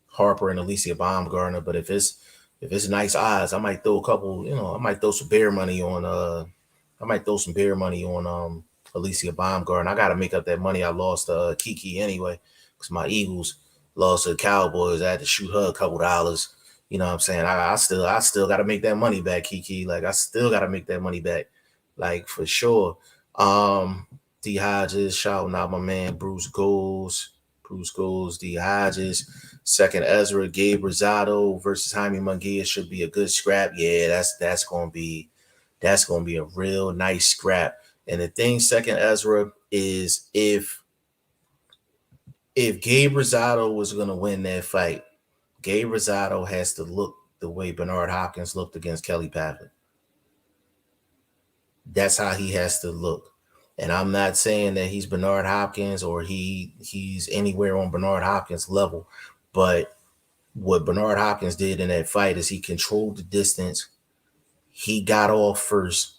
Harper and Alicia Baumgardner, but if it's nice odds, I might throw a couple, I might throw some bear money on Alicia Baumgardner. I gotta make up that money I lost to Kiki anyway, because my Eagles lost to the Cowboys. I had to shoot her a couple dollars. You know what I'm saying? I still gotta make that money back, Kiki. Like, I still gotta make that money back. Like, for sure. D Hodges, shouting out my man Bruce Goals, D Hodges. Second Ezra, Gabe Rosado versus Jaime Munguia should be a good scrap. Yeah, that's gonna be a real nice scrap. And the thing, second Ezra, is if Gabe Rosado was gonna win that fight, Gabe Rosado has to look the way Bernard Hopkins looked against Kelly Pavlik. That's how he has to look. And I'm not saying that he's Bernard Hopkins or he's anywhere on Bernard Hopkins' level, but what Bernard Hopkins did in that fight is he controlled the distance. He got off first,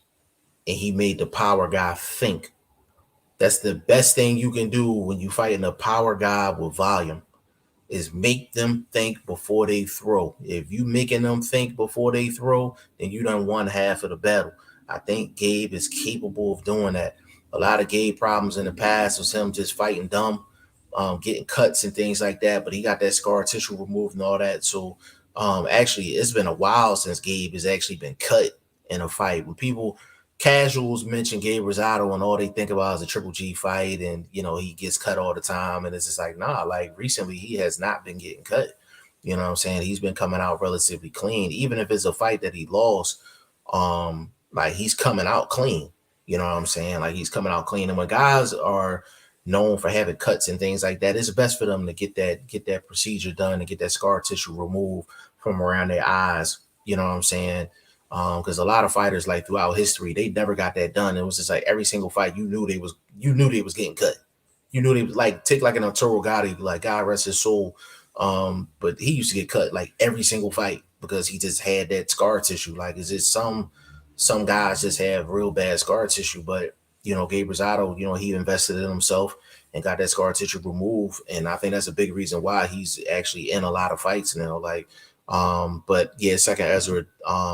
and he made the power guy think. That's the best thing you can do when you fighting a power guy with volume, is make them think before they throw. If you making them think before they throw, then you done won half of the battle. I think Gabe is capable of doing that. A lot of Gabe problems in the past was him just fighting dumb, getting cuts and things like that, but he got that scar tissue removed and all that. So actually, it's been a while since Gabe has actually been cut in a fight. When people, casuals, mention Gabe Rosado and all they think about is a Triple G fight, and he gets cut all the time, and it's just like, nah, like recently he has not been getting cut. You know what I'm saying? He's been coming out relatively clean, even if it's a fight that he lost. Like, he's coming out clean. You know what I'm saying? Like, he's coming out clean. And when guys are known for having cuts and things like that, it's best for them to get that procedure done and get that scar tissue removed from around their eyes. You know what I'm saying? Because a lot of fighters, like throughout history, they never got that done. It was just like every single fight, you knew they was getting cut. You knew they was like, take like an Arturo Gotti, like, God rest his soul. But he used to get cut like every single fight because he just had that scar tissue. Like, is it some guys just have real bad scar tissue, but Gabe Rosado, he invested in himself and got that scar tissue removed. And I think that's a big reason why he's actually in a lot of fights now. Like, but yeah, second Ezra,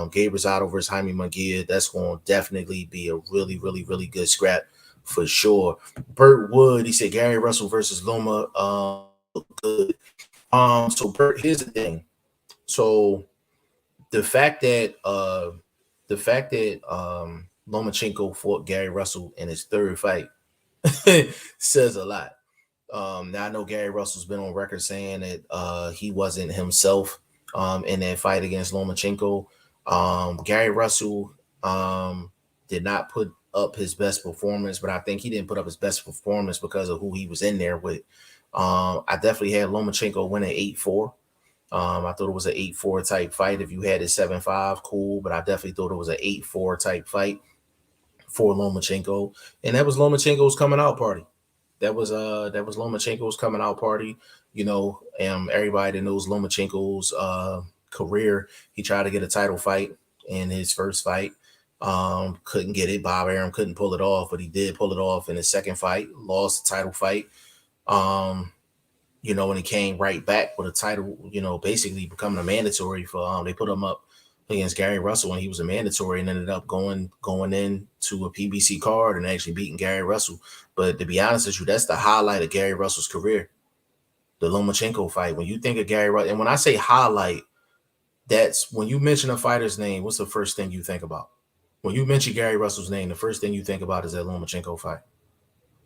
Gabe Rosado versus Jaime Munguia, that's going to definitely be a really, really, really good scrap for sure. Burt Wood, he said Gary Russell versus Loma, good. So Burt, here's the thing. So the fact that Lomachenko fought Gary Russell in his third fight says a lot. Now I know Gary Russell's been on record saying that he wasn't himself in that fight against Lomachenko. Gary Russell did not put up his best performance, but I think he didn't put up his best performance because of who he was in there with. I definitely had Lomachenko winning 8-4. I thought it was an 8-4 type fight. If you had it 7-5, cool, but I definitely thought it was an 8-4 type fight for Lomachenko. And that was Lomachenko's coming out party. That was Lomachenko's coming out party. Everybody that knows Lomachenko's career, he tried to get a title fight in his first fight. Couldn't get it. Bob Arum couldn't pull it off, but he did pull it off in his second fight, lost the title fight. And he came right back with a title, basically becoming a mandatory for they put him up against Gary Russell when he was a mandatory and ended up going into a PBC card and actually beating Gary Russell. But to be honest with you, that's the highlight of Gary Russell's career, the Lomachenko fight. When you think of Gary Russell, and when I say highlight, that's when you mention a fighter's name, what's the first thing you think about? When you mention Gary Russell's name, the first thing you think about is that Lomachenko fight,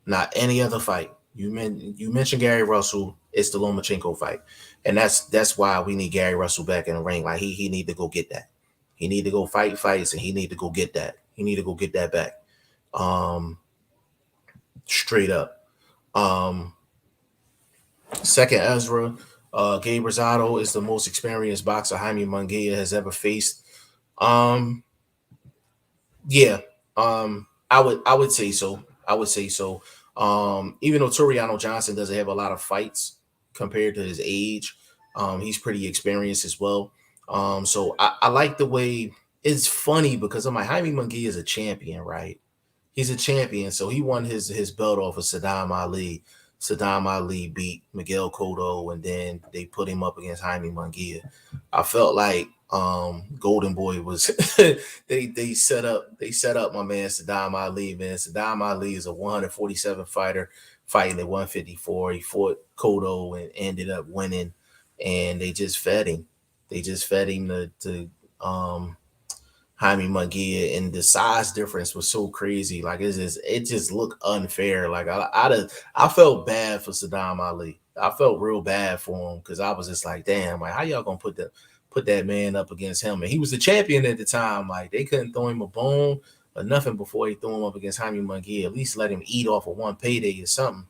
not any other fight. You mentioned Gary Russell, it's the Lomachenko fight. And that's why we need Gary Russell back in the ring. Like he need to go get that. He need to go fight fights and he need to go get that. He need to go get that back. Straight up. Second Ezra, Gabe Rosado is the most experienced boxer Jaime Munguia has ever faced. Yeah. I would say so. Even though Toriano Johnson doesn't have a lot of fights compared to his age, he's pretty experienced as well. So I like the way it's funny because I'm like, Jaime Munguia is a champion, right? He's a champion. So he won his belt off of Saddam Ali. Saddam Ali beat Miguel Cotto, and then they put him up against Jaime Munguia. I felt like Golden Boy was they set up my man Saddam Ali, man. Saddam Ali is a 147 fighter fighting at 154. He fought Cotto and ended up winning, and they just fed him. They just fed him to Jaime Munguia, and the size difference was so crazy. Like it just looked unfair. Like I felt bad for Saddam Ali. I felt real bad for him because I was just like, damn, like how y'all gonna put that man up against him? And he was the champion at the time. Like they couldn't throw him a bone or nothing before he threw him up against Jaime Munguia. At least let him eat off of one payday or something.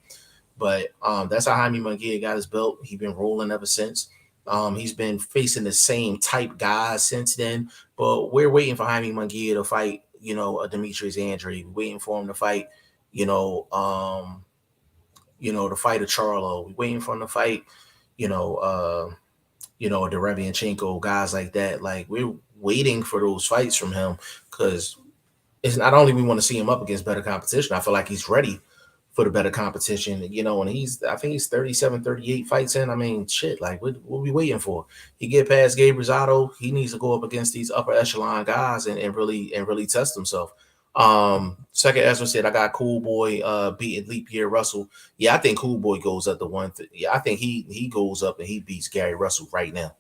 But that's how Jaime Munguia got his belt. He's been rolling ever since. He's been facing the same type guys since then, but we're waiting for Jaime Munguia to fight, a Demetrius Andre. We're waiting for him to fight, to fight a Charlo. We're waiting for him to fight, a Derevianchenko, guys like that. Like we're waiting for those fights from him because it's not only we want to see him up against better competition. I feel like he's ready for the better competition, and I think he's 37, 38 fights in. I mean, shit, like what we waiting for? He get past Gabe Rosado, he needs to go up against these upper echelon guys and really test himself. Second Ezra said, I got Cool Boy beating Leap Year Russell. Yeah, I think Cool Boy goes up to yeah, I think he goes up and he beats Gary Russell right now.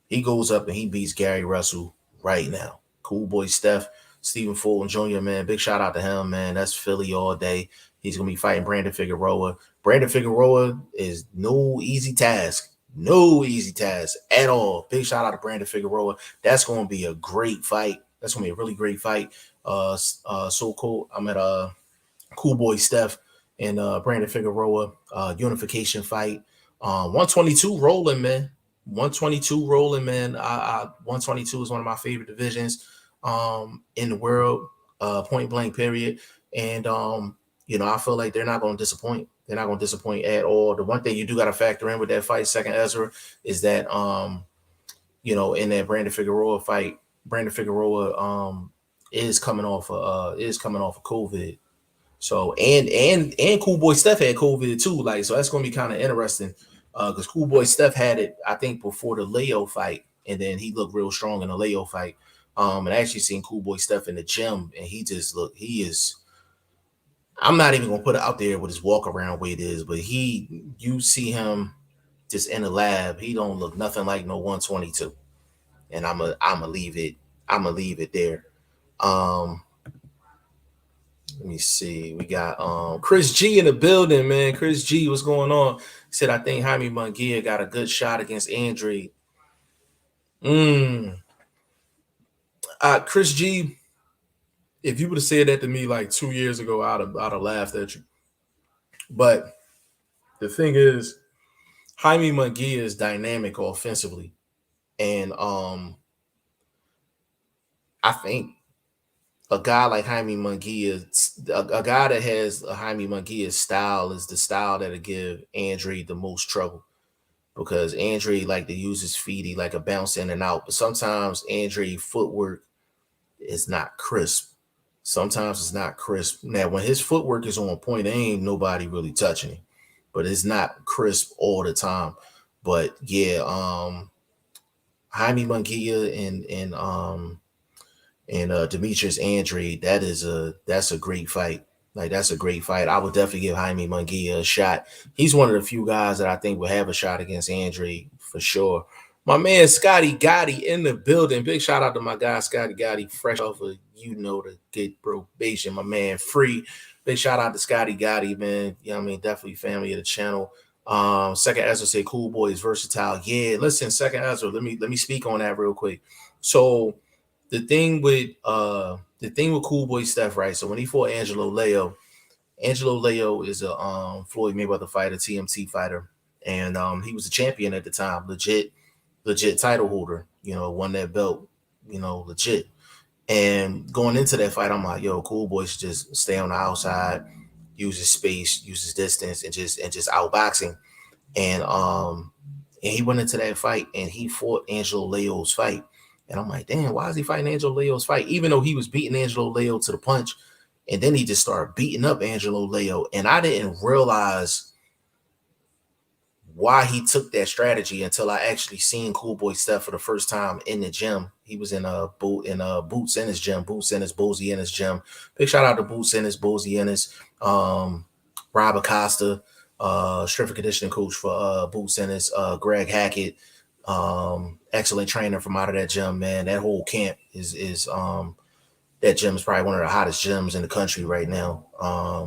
He goes up and he beats Gary Russell right now. Cool Boy Stephen Fulton Jr., man, big shout out to him, man. That's Philly all day. He's going to be fighting Brandon Figueroa. Brandon Figueroa is no easy task. No easy task at all. Big shout out to Brandon Figueroa. That's going to be a great fight. That's going to be a really great fight. So cool. I'm at Cool Boy Steph and Brandon Figueroa unification fight. 122 rolling, man. 122 rolling, man. 122 is one of my favorite divisions in the world, point blank period. And I feel like they're not going to disappoint. They're not going to disappoint at all. The one thing you do got to factor in with that fight, second Ezra, is that in that Brandon Figueroa fight, Brandon Figueroa is coming off of COVID. So and Cool Boy Steph had COVID too. Like, so that's going to be kind of interesting because Cool Boy Steph had it, I think, before the Leo fight, and then he looked real strong in the Leo fight. And I actually seen Cool Boy Steph in the gym, and he is. I'm not even gonna put it out there what his walk around weight is, but you see him just in the lab, he don't look nothing like no 122. And I'ma leave it there. Let me see. We got Chris G in the building, man. Chris G, what's going on? He said, I think Jaime Munguia got a good shot against Andre. Chris G, if you would have said that to me like 2 years ago, I'd have laughed at you. But the thing is, Jaime Munguia is dynamic offensively. And I think a guy like Jaime Munguia, a guy that has a Jaime Munguia style is the style that'll give Andre the most trouble. Because Andre like to use his feet, he like a bounce in and out. But sometimes Andre footwork is not crisp. Sometimes it's not crisp. Now, when his footwork is on point, there ain't nobody really touching him. But it's not crisp all the time. But yeah, Jaime Munguia and Demetrius Andre, that's a great fight. Like, that's a great fight. I would definitely give Jaime Munguia a shot. He's one of the few guys that I think will have a shot against Andre for sure. My man Scotty Gotti in the building. Big shout out to my guy Scotty Gotti, fresh off of the Get Probation. My man Free. Big shout out to Scotty Gotti, man. You know what I mean? Definitely family of the channel. Second Ezra say Cool Boy is versatile. Yeah, listen, Second Ezra, let me speak on that real quick. So the thing with Cool Boy Steph, right? So when he fought Angelo Leo is a Floyd Mayweather fighter, TMT fighter, and he was a champion at the time, legit title holder, won that belt, legit. And going into that fight, I'm like, yo, Cool Boy should just stay on the outside, use his space, use his distance, and just outboxing. And he went into that fight and he fought Angelo Leo's fight. And I'm like, damn, why is he fighting Angelo Leo's fight? Even though he was beating Angelo Leo to the punch, and then he just started beating up Angelo Leo. And I didn't realize why he took that strategy until I actually seen Cool Boy Steph for the first time in the gym. He was in Boots in his gym, Boots in his Boozy in his gym. Big shout out to Boots in his Boozy in his Rob Acosta, strength and conditioning coach for Boots in his Greg Hackett, excellent trainer from out of that gym, man. That whole camp is that gym is probably one of the hottest gyms in the country right now,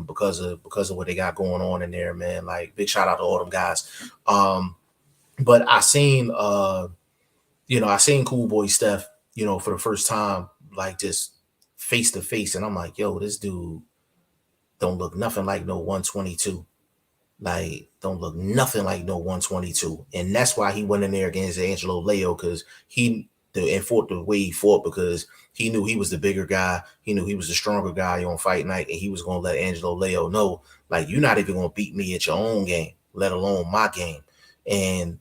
because of what they got going on in there, man. Like, big shout out to all them guys. But I seen Cool Boy Steph, for the first time, like, just face to face, and I'm like, yo, this dude don't look nothing like no 122. Like, don't look nothing like no 122. And that's why he went in there against Angelo Leo, because and fought the way he fought, because he knew he was the bigger guy. He knew he was the stronger guy on fight night, and he was going to let Angelo Leo know, like, you're not even going to beat me at your own game, let alone my game. And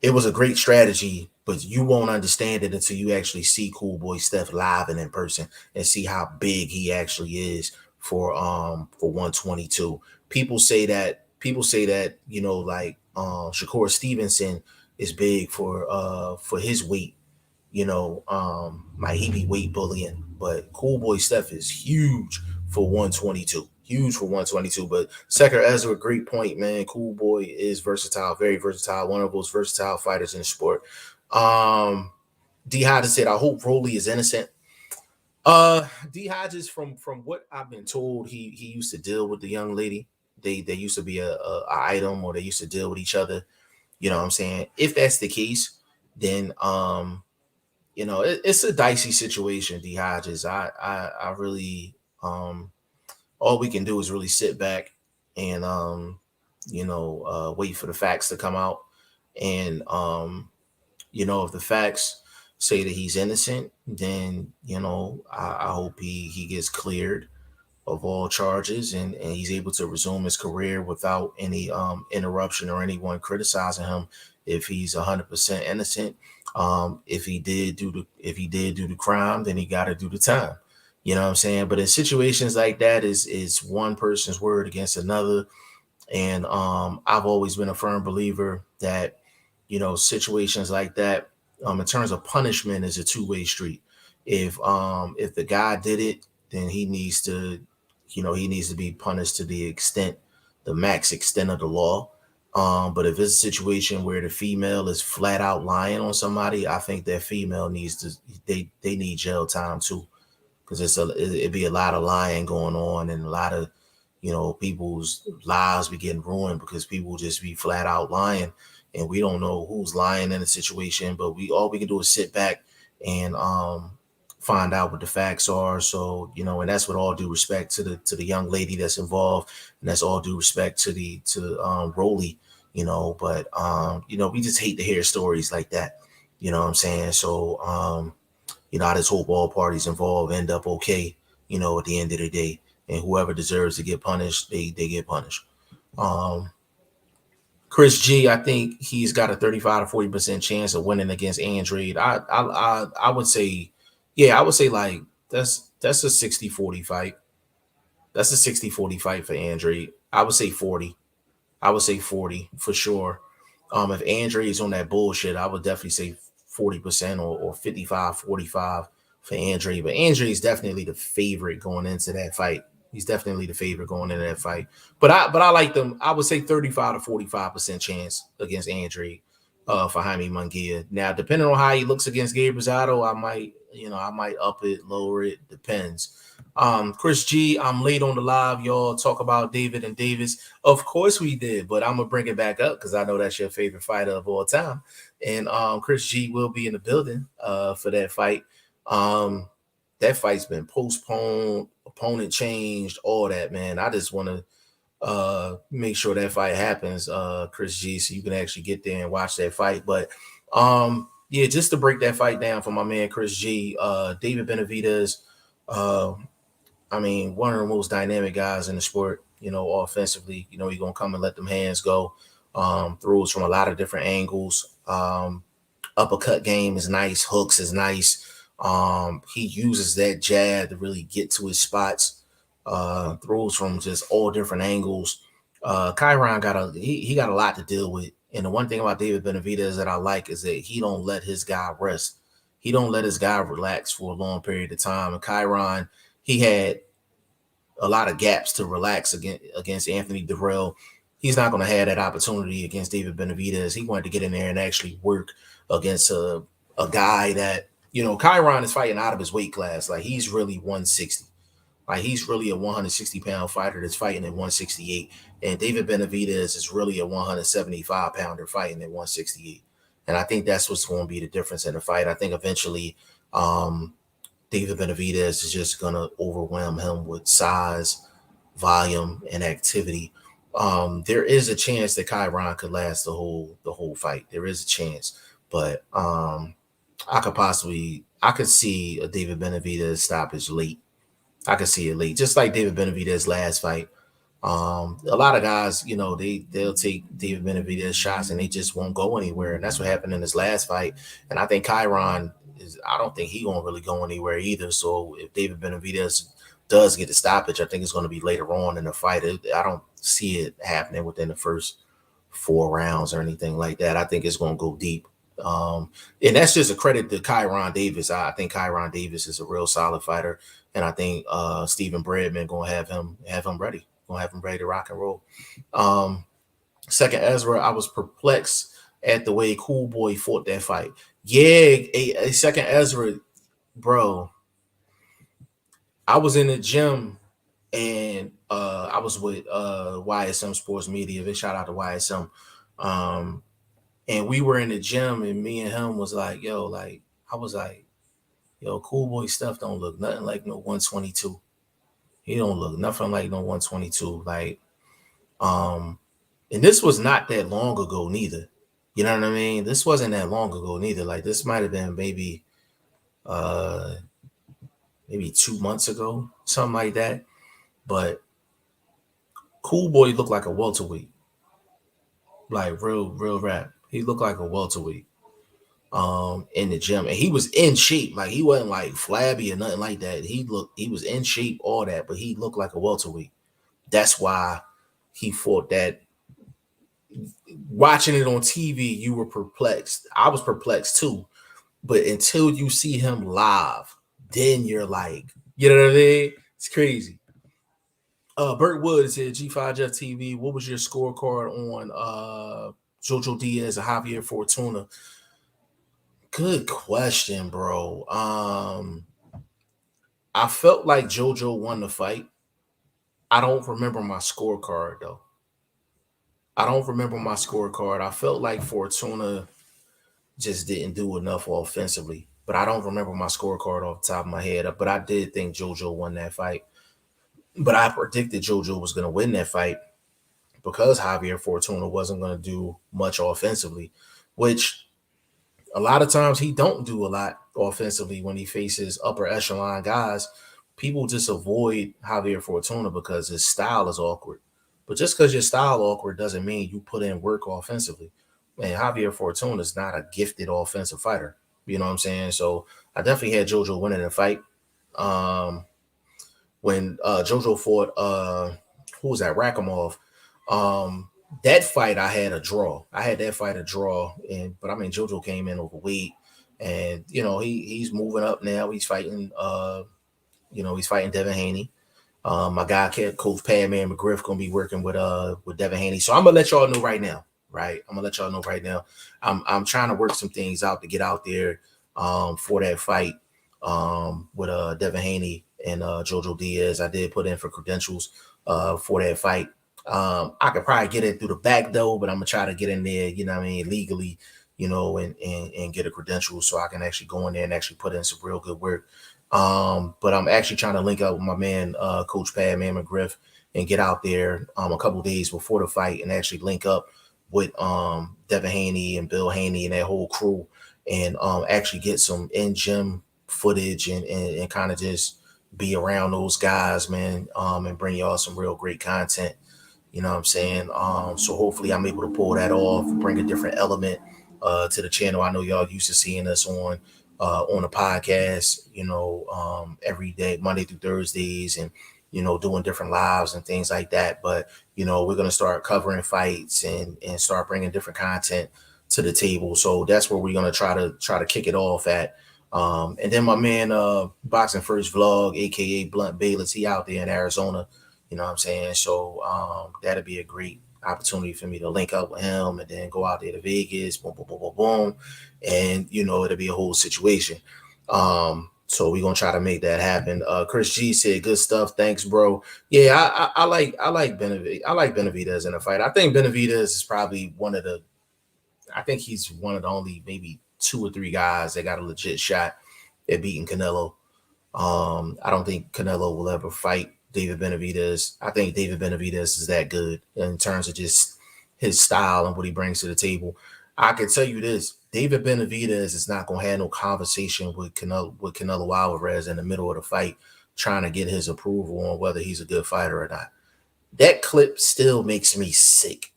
it was a great strategy, but you won't understand it until you actually see Cool Boy Steph live and in person and see how big he actually is for 122. People say that like Shakur Stevenson is big for his weight, might he be weight bullying, but Cool Boy Steph is huge for 122. Huge for 122. But Secker Ezra, great point, man. Cool Boy is versatile, very versatile, one of those versatile fighters in the sport. D Hodges said, I hope Rolly is innocent. D Hodges, from what I've been told, he used to deal with the young lady. They used to be a item, or they used to deal with each other. You know what I'm saying? If that's the case, then it's a dicey situation, D Hodges. I really all we can do is really sit back and wait for the facts to come out. And if the facts say that he's innocent, then I hope he gets cleared of all charges, and he's able to resume his career without any interruption or anyone criticizing him if he's 100% innocent. If he did do the crime, then he got to do the time. You know what I'm saying? But in situations like that, is one person's word against another. And I've always been a firm believer that, situations like that, in terms of punishment, is a two-way street. If the guy did it, then he needs to be punished to the max extent of the law. But if it's a situation where the female is flat out lying on somebody, I think that female they need jail time too. because it'd be a lot of lying going on, and a lot of, people's lives be getting ruined because people just be flat out lying, and we don't know who's lying in the situation. But all we can do is sit back and find out what the facts are. So, and that's with all due respect to the young lady that's involved, and that's all due respect to Rolly, but we just hate to hear stories like that. You know what I'm saying? So I just hope all parties involved end up okay, at the end of the day. And whoever deserves to get punished, they get punished. Chris G, I think he's got a 35 to 40% chance of winning against Andrade. I would say, yeah, I would say like that's a 60-40 fight. That's a 60-40 fight for Andrade. I would say 40. I would say 40 for sure. If Andre is on that bullshit, I would definitely say 40% or 55-45 for Andre. But Andre is definitely the favorite going into that fight. He's definitely the favorite going into that fight. But I like them. I would say 35 to 45% chance against Andre for Jaime Munguia. Now, depending on how he looks against Gabe Rosado, I might up it, lower it. Depends. Chris G, I'm late on the live. Y'all talk about David and Davis. Of course we did, but I'm gonna bring it back up because I know that's your favorite fighter of all time. And Chris G will be in the building for that fight. That fight's been postponed, opponent changed, all that, man. I just want to make sure that fight happens, Chris G, so you can actually get there and watch that fight. But yeah, just to break that fight down for my man Chris G, David Benavidez, one of the most dynamic guys in the sport, offensively. He's going to come and let them hands go. Throws from a lot of different angles. Uppercut game is nice. Hooks is nice. He uses that jab to really get to his spots. Throws from just all different angles. Kyron he got a lot to deal with. And the one thing about David Benavidez that I like is that he don't let his guy rest. He don't let his guy relax for a long period of time. And Kyron, he had a lot of gaps to relax against Anthony Durrell. He's not going to have that opportunity against David Benavidez. He wanted to get in there and actually work against a guy that, Kyron is fighting out of his weight class. Like, he's really 160. Like, he's really a 160-pound fighter that's fighting at 168. And David Benavidez is really a 175-pounder fighting at 168. And I think that's what's going to be the difference in the fight. I think eventually David Benavidez is just going to overwhelm him with size, volume, and activity. There is a chance that Kyron could last the whole fight. There is a chance. But I could see a David Benavidez stoppage late. I could see it late, just like David Benavidez last fight. A lot of guys, they'll take David Benavidez shots and they just won't go anywhere, and that's what happened in his last fight. And I think Kyron I don't think he won't really go anywhere either. So if David Benavidez does get the stoppage, I think it's going to be later on in the fight. I don't see it happening within the first 4 rounds or anything like that. I think it's going to go deep. And that's just a credit to Kyron Davis. I think Kyron Davis is a real solid fighter, and I think Stephen Bradman gonna have him ready. Gonna have him ready to rock and roll. Second Ezra, I was perplexed at the way Cool Boy fought that fight. Yeah, a second Ezra, bro. I was in the gym and I was with YSM Sports Media. Big shout out to YSM. And we were in the gym, and me and him was like, yo, like, I was like, yo, Cool Boy stuff don't look nothing like no 122. He don't look nothing like no 122. Like, and this was not that long ago neither. You know what I mean? This wasn't that long ago neither. Like, this might have been maybe 2 months ago, something like that. But Cool Boy looked like a welterweight. Like, real rap. He looked like a welterweight in the gym. And he was in shape. Like, he wasn't like flabby or nothing like that. He was in shape, all that, but he looked like a welterweight. That's why he fought that. Watching it on TV, you were perplexed. I was perplexed too. But until you see him live, then you're like, you know what I mean? It's crazy. Burt Woods here, G5 Jeff TV. What was your scorecard on Jojo Diaz and Javier Fortuna? Good question, bro. I felt like JoJo won the fight. I don't remember my scorecard though. I don't remember my scorecard. I felt like Fortuna just didn't do enough offensively, but I don't remember my scorecard off the top of my head. But I did think JoJo won that fight. But I predicted JoJo was going to win that fight because Javier Fortuna wasn't going to do much offensively, which a lot of times he don't do a lot offensively when he faces upper echelon guys. People just avoid Javier Fortuna because his style is awkward. But just because your style awkward doesn't mean you put in work offensively. Man, Javier Fortuna is not a gifted offensive fighter. You know what I'm saying? So I definitely had JoJo winning the fight. When JoJo fought who was that? Rakhimov. That fight I had a draw. I had that fight a draw, but I mean JoJo came in overweight, and he's moving up now. He's fighting he's fighting Devin Haney. My guy, Coach Padman McGriff, gonna be working with Devin Haney. So I'm gonna let y'all know right now, right? I'm gonna let y'all know right now. I'm trying to work some things out to get out there for that fight with Devin Haney and Jojo Diaz. I did put in for credentials for that fight. I could probably get in through the back door, but I'm gonna try to get in there, you know what I mean, legally, and get a credential so I can actually go in there and actually put in some real good work. But I'm actually trying to link up with my man, Coach Padman McGriff, and get out there a couple days before the fight and actually link up with Devin Haney and Bill Haney and that whole crew, and actually get some in-gym footage and kind of just be around those guys, man, and bring y'all some real great content. You know what I'm saying? So hopefully I'm able to pull that off, bring a different element to the channel. I know y'all used to seeing us on the podcast, every day, Monday through Thursdays, and doing different lives and things like that. But we're gonna start covering fights and start bringing different content to the table. So that's where we're gonna try to kick it off at. And then my man, BoxingFirst Vlog, aka Blunt Bayless, he out there in Arizona. You know what I'm saying? So that'll be a great opportunity for me to link up with him and then go out there to Vegas, boom, boom, boom, boom, boom. And it'll be a whole situation. So we're gonna try to make that happen. Chris G said, good stuff. Thanks, bro. Yeah, I like Benavidez. I like Benavidez in a fight. I think Benavidez is probably he's one of the only maybe 2 or 3 guys that got a legit shot at beating Canelo. I don't think Canelo will ever fight David Benavidez. I think David Benavidez is that good in terms of just his style and what he brings to the table. I can tell you this: David Benavidez is not gonna have no conversation with Canelo Alvarez in the middle of the fight, trying to get his approval on whether he's a good fighter or not. That clip still makes me sick.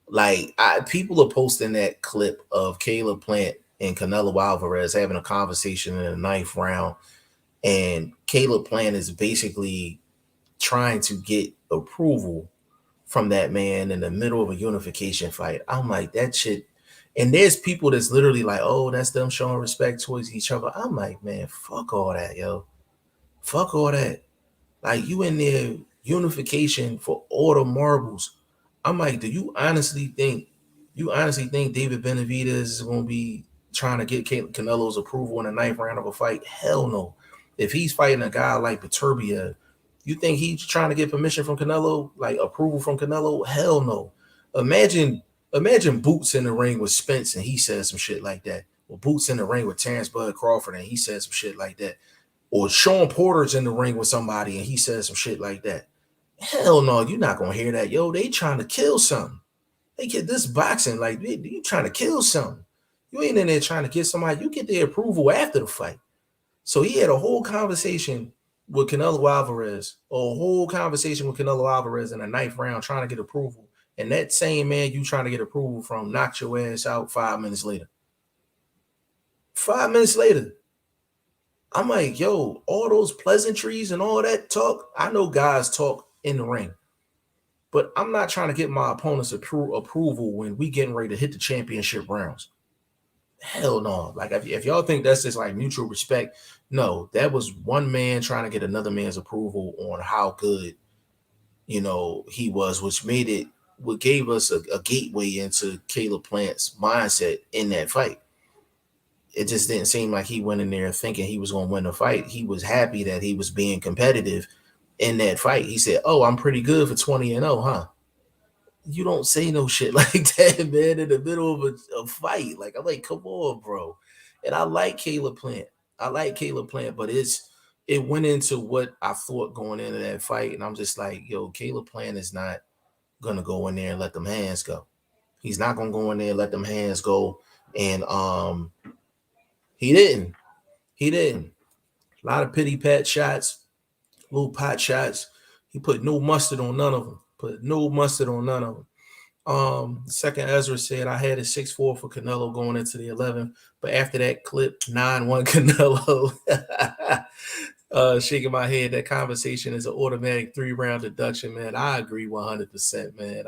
Like people are posting that clip of Caleb Plant and Canelo Alvarez having a conversation in the 9th round, and Caleb Plant is basically trying to get approval from that man in the middle of a unification fight. I'm like, that shit. And there's people that's literally like, oh, that's them showing respect towards each other. I'm like, man, fuck all that, yo. Fuck all that. Like, you in there, unification for all the marbles. I'm like, do you honestly think David Benavidez is going to be trying to get Canelo's approval in the 9th round of a fight? Hell no. If he's fighting a guy like Beterbiev, you think he's trying to get permission from Canelo, like approval from Canelo? Hell no. Imagine Boots in the ring with Spence and he says some shit like that. Or Boots in the ring with Terrence Bud Crawford and he says some shit like that. Or Sean Porter's in the ring with somebody and he says some shit like that. Hell no, you're not gonna hear that. Yo, they trying to kill something. They get this boxing, like you trying to kill something. You ain't in there trying to get somebody. You get their approval after the fight. So he had a whole conversation with Canelo Alvarez, in the 9th round trying to get approval. And that same man you trying to get approval from knocked your ass out 5 minutes later. 5 minutes later. I'm like, yo, all those pleasantries and all that talk, I know guys talk in the ring, but I'm not trying to get my opponent's approval when we getting ready to hit the championship rounds. Hell no. Like, if y'all think that's just like mutual respect, no, that was one man trying to get another man's approval on how good, he was, which gave us a gateway into Caleb Plant's mindset in that fight. it just didn't seem like he went in there thinking he was going to win the fight. He was happy that he was being competitive in that fight. He said, "Oh, I'm pretty good for 20-0, huh?" You don't say no shit like that, man, in the middle of a fight. Like, I'm like, come on, bro. And I like Caleb Plant. But it went into what I thought going into that fight. And I'm just like, yo, Caleb Plant is not gonna go in there and let them hands go. He's not gonna go in there and let them hands go. And he didn't. He didn't. A lot of pity pat shots, little pot shots. He put no mustard on none of them. Second Ezra said I had a 6-4 for Canelo going into the 11th, but after that clip, 9-1 Canelo. Shaking my head. That conversation is an automatic 3-round deduction, man. I agree 100%, man.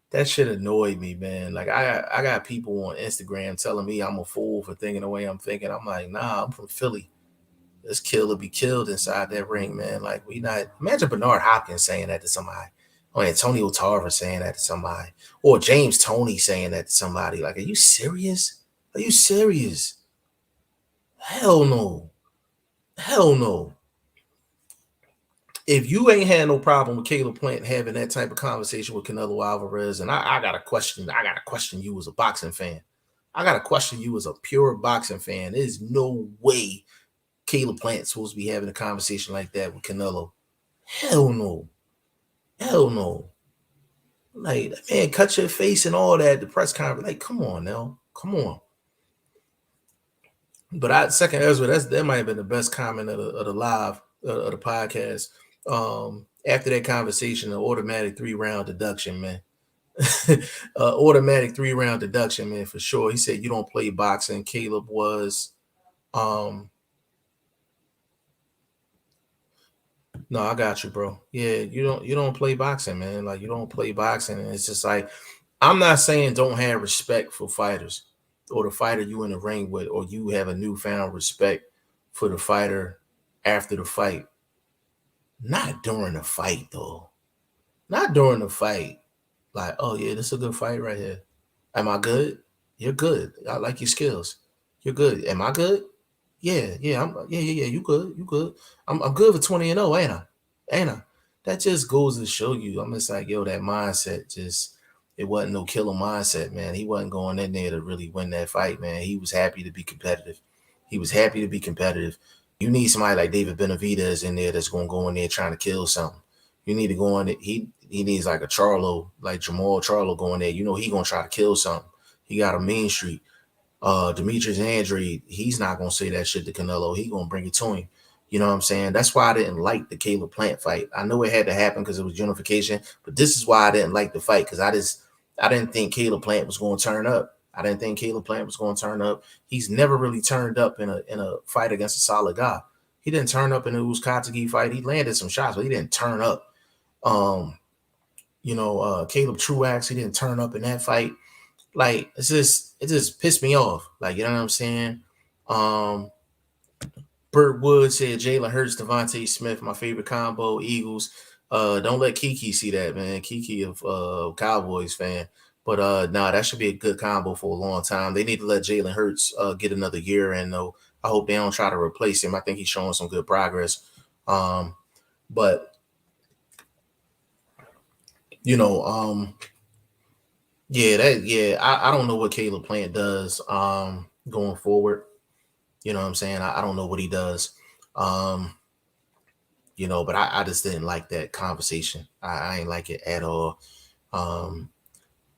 That shit annoyed me, man. Like I got people on Instagram telling me I'm a fool for thinking the way I'm thinking. I'm like, nah, I'm from Philly. This killer be killed inside that ring, man. Like, we not. Imagine Bernard Hopkins saying that to somebody, or Antonio Tarver saying that to somebody, or James Toney saying that to somebody. Like, are you serious? Are you serious? Hell no. Hell no. If you ain't had no problem with Caleb Plant having that type of conversation with Canelo Alvarez, and I got to question you as a boxing fan. I got to question you as a pure boxing fan. There's no way Caleb Plant's supposed to be having a conversation like that with Canelo. Hell no. Hell no. Like, man, cut your face and all that, the press conference. Like, come on now. Come on. But second Ezra, that might have been the best comment of the live of the podcast. After that conversation, an automatic 3-round deduction, man. Automatic 3-round deduction, man, for sure. He said you don't play boxing. Caleb was no, I got you, bro. Yeah, you don't play boxing, man. Like, you don't play boxing. And it's just like, I'm not saying don't have respect for fighters or the fighter you in the ring with, or you have a newfound respect for the fighter after the fight. Not during the fight, though. Not during the fight. Like, oh yeah, this is a good fight right here. Am I good? You're good. I like your skills. You're good. Am I good? Yeah. You good. I'm good for 20-0, ain't I? That just goes to show you. I'm just like, yo, that mindset it wasn't no killer mindset, man. He wasn't going in there to really win that fight, man. He was happy to be competitive. You need somebody like David Benavidez in there that's gonna go in there trying to kill something. You need to go in there. He needs like a Charlo, like Jamal Charlo going there. You know he gonna try to kill something. He got a mean streak. Demetrius Andre, he's not gonna say that shit to Canelo. He gonna bring it to him. You know what I'm saying? That's why I didn't like the Caleb Plant fight. I know it had to happen because it was unification, but this is why I didn't like the fight, because I didn't think Caleb Plant was going to turn up. He's never really turned up in a fight against a solid guy. He didn't turn up in the Uzcategui fight. He landed some shots, but he didn't turn up. Caleb Truax, he didn't turn up in that fight. Like, it just pissed me off. Like, you know what I'm saying? Burt Wood said Jalen Hurts, Devontae Smith, my favorite combo, Eagles. Don't let Kiki see that, man. Kiki of Cowboys fan. But that should be a good combo for a long time. They need to let Jalen Hurts get another year in, though. I hope they don't try to replace him. I think he's showing some good progress. I don't know what Caleb Plant does going forward. You know what I'm saying? I don't know what he does. But I just didn't like that conversation. I ain't like it at all.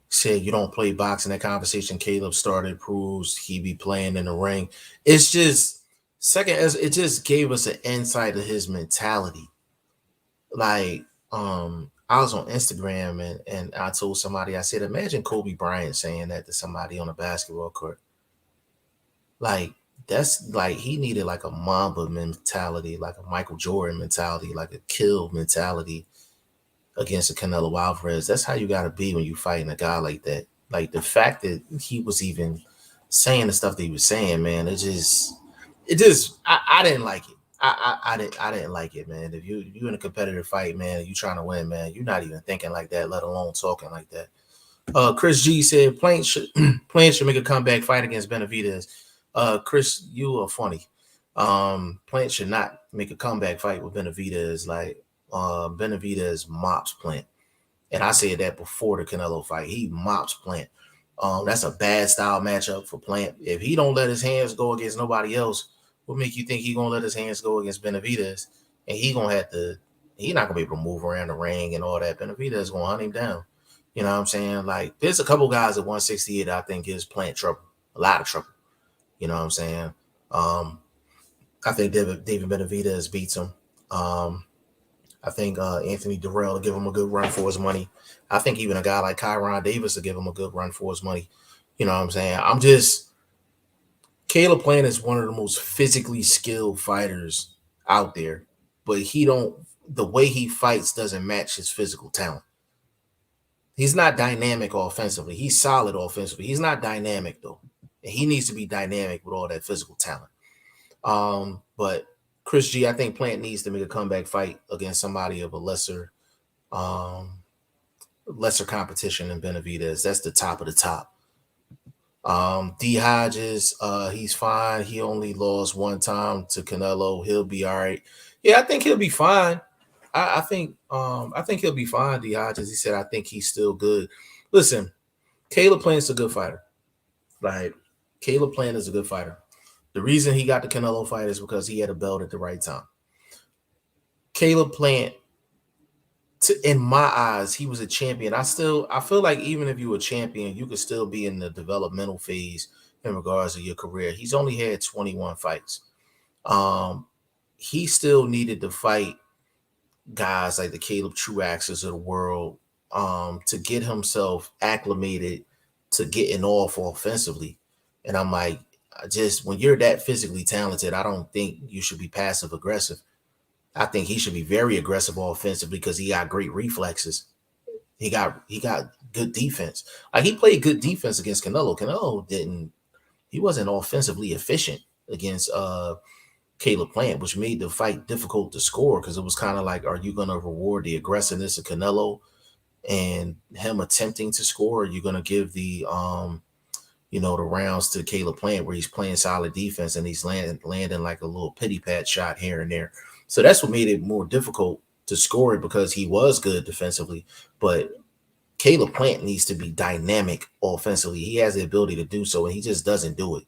Said you don't play boxing. That conversation Caleb started proves he be playing in the ring. It's just it just gave us an insight of his mentality. Like, I was on Instagram and I told somebody, I said, imagine Kobe Bryant saying that to somebody on a basketball court. Like, that's like, he needed like a Mamba mentality, like a Michael Jordan mentality, like a kill mentality against a Canelo Alvarez. That's how you got to be when you fighting a guy like that. Like, the fact that he was even saying the stuff that he was saying, man, I didn't like it. I didn't like it, man. If you in a competitive fight, man, and you trying to win, man, you're not even thinking like that, let alone talking like that. Chris G said Plant should Plant should make a comeback fight against Benavidez. Chris, you are funny. Plant should not make a comeback fight with Benavidez. Like Benavidez mops Plant. And I said that before the Canelo fight. He mops Plant. That's a bad style matchup for Plant. If he don't let his hands go against nobody else, what make you think he gonna let his hands go against Benavidez? And he gonna have to. He not gonna be able to move around the ring and all that. Benavidez gonna hunt him down. You know what I'm saying? Like there's a couple guys at 168 I think gives Plant trouble, a lot of trouble. You know what I'm saying? I think David Benavidez beats him. I think Anthony Durrell will give him a good run for his money. I think even a guy like Kyron Davis will give him a good run for his money. You know what I'm saying? Caleb Plant is one of the most physically skilled fighters out there, but the way he fights doesn't match his physical talent. He's not dynamic offensively. He's solid offensively. He's not dynamic though. And he needs to be dynamic with all that physical talent. But Chris G, I think Plant needs to make a comeback fight against somebody of a lesser competition than Benavidez. That's the top of the top. D Hodges, he's fine. He only lost one time to Canelo. He'll be all right. Yeah, I think he'll be fine. I think he'll be fine, D Hodges. He said, I think he's still good. Listen, Caleb Plant's a good fighter. Like, Caleb Plant is a good fighter. The reason he got the Canelo fight is because he had a belt at the right time. Caleb Plant, in my eyes, he was a champion. I feel like even if you were a champion, you could still be in the developmental phase in regards to your career. He's only had 21 fights. He still needed to fight guys like the Caleb Truaxes of the world to get himself acclimated to getting off offensively. And I'm like, just when you're that physically talented, I don't think you should be passive aggressive. I think he should be very aggressive offensively because he got great reflexes. He got good defense. Like he played good defense against Canelo. He wasn't offensively efficient against Caleb Plant, which made the fight difficult to score because it was kind of like, are you going to reward the aggressiveness of Canelo and him attempting to score? Or are you going to give the the rounds to Caleb Plant where he's playing solid defense and he's landing like a little pity pat shot here and there? So that's what made it more difficult to score it because he was good defensively. But Caleb Plant needs to be dynamic offensively. He has the ability to do so, and he just doesn't do it.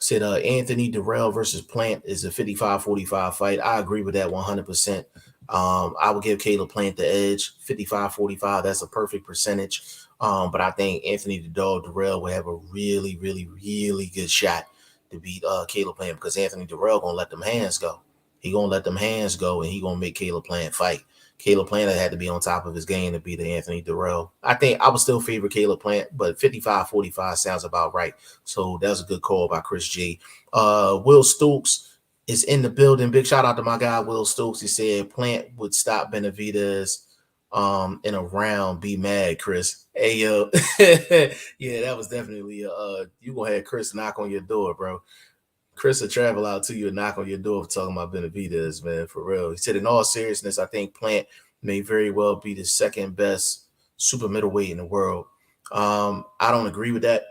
Said Anthony Durrell versus Plant is a 55-45 fight. I agree with that 100%. I would give Caleb Plant the edge, 55-45. That's a perfect percentage. But I think Anthony Durrell will have a really, really, really good shot to beat Caleb Plant because Anthony Durrell gonna let them hands go. He gonna let them hands go, and he gonna make Caleb Plant fight. Caleb Plant had to be on top of his game to beat Anthony Durrell. I think I would still favor Caleb Plant, but 55-45 sounds about right. So that was a good call by Chris G. Will Stokes is in the building. Big shout out to my guy Will Stokes. He said Plant would stop Benavidez in a round. Be mad, Chris. Hey yo, yeah, that was definitely you gonna have Chris knock on your door, bro. Chris will travel out to you and knock on your door for talking about Benavidez, man, for real. He said, in all seriousness, I think Plant may very well be the second best super middleweight in the world. I don't agree with that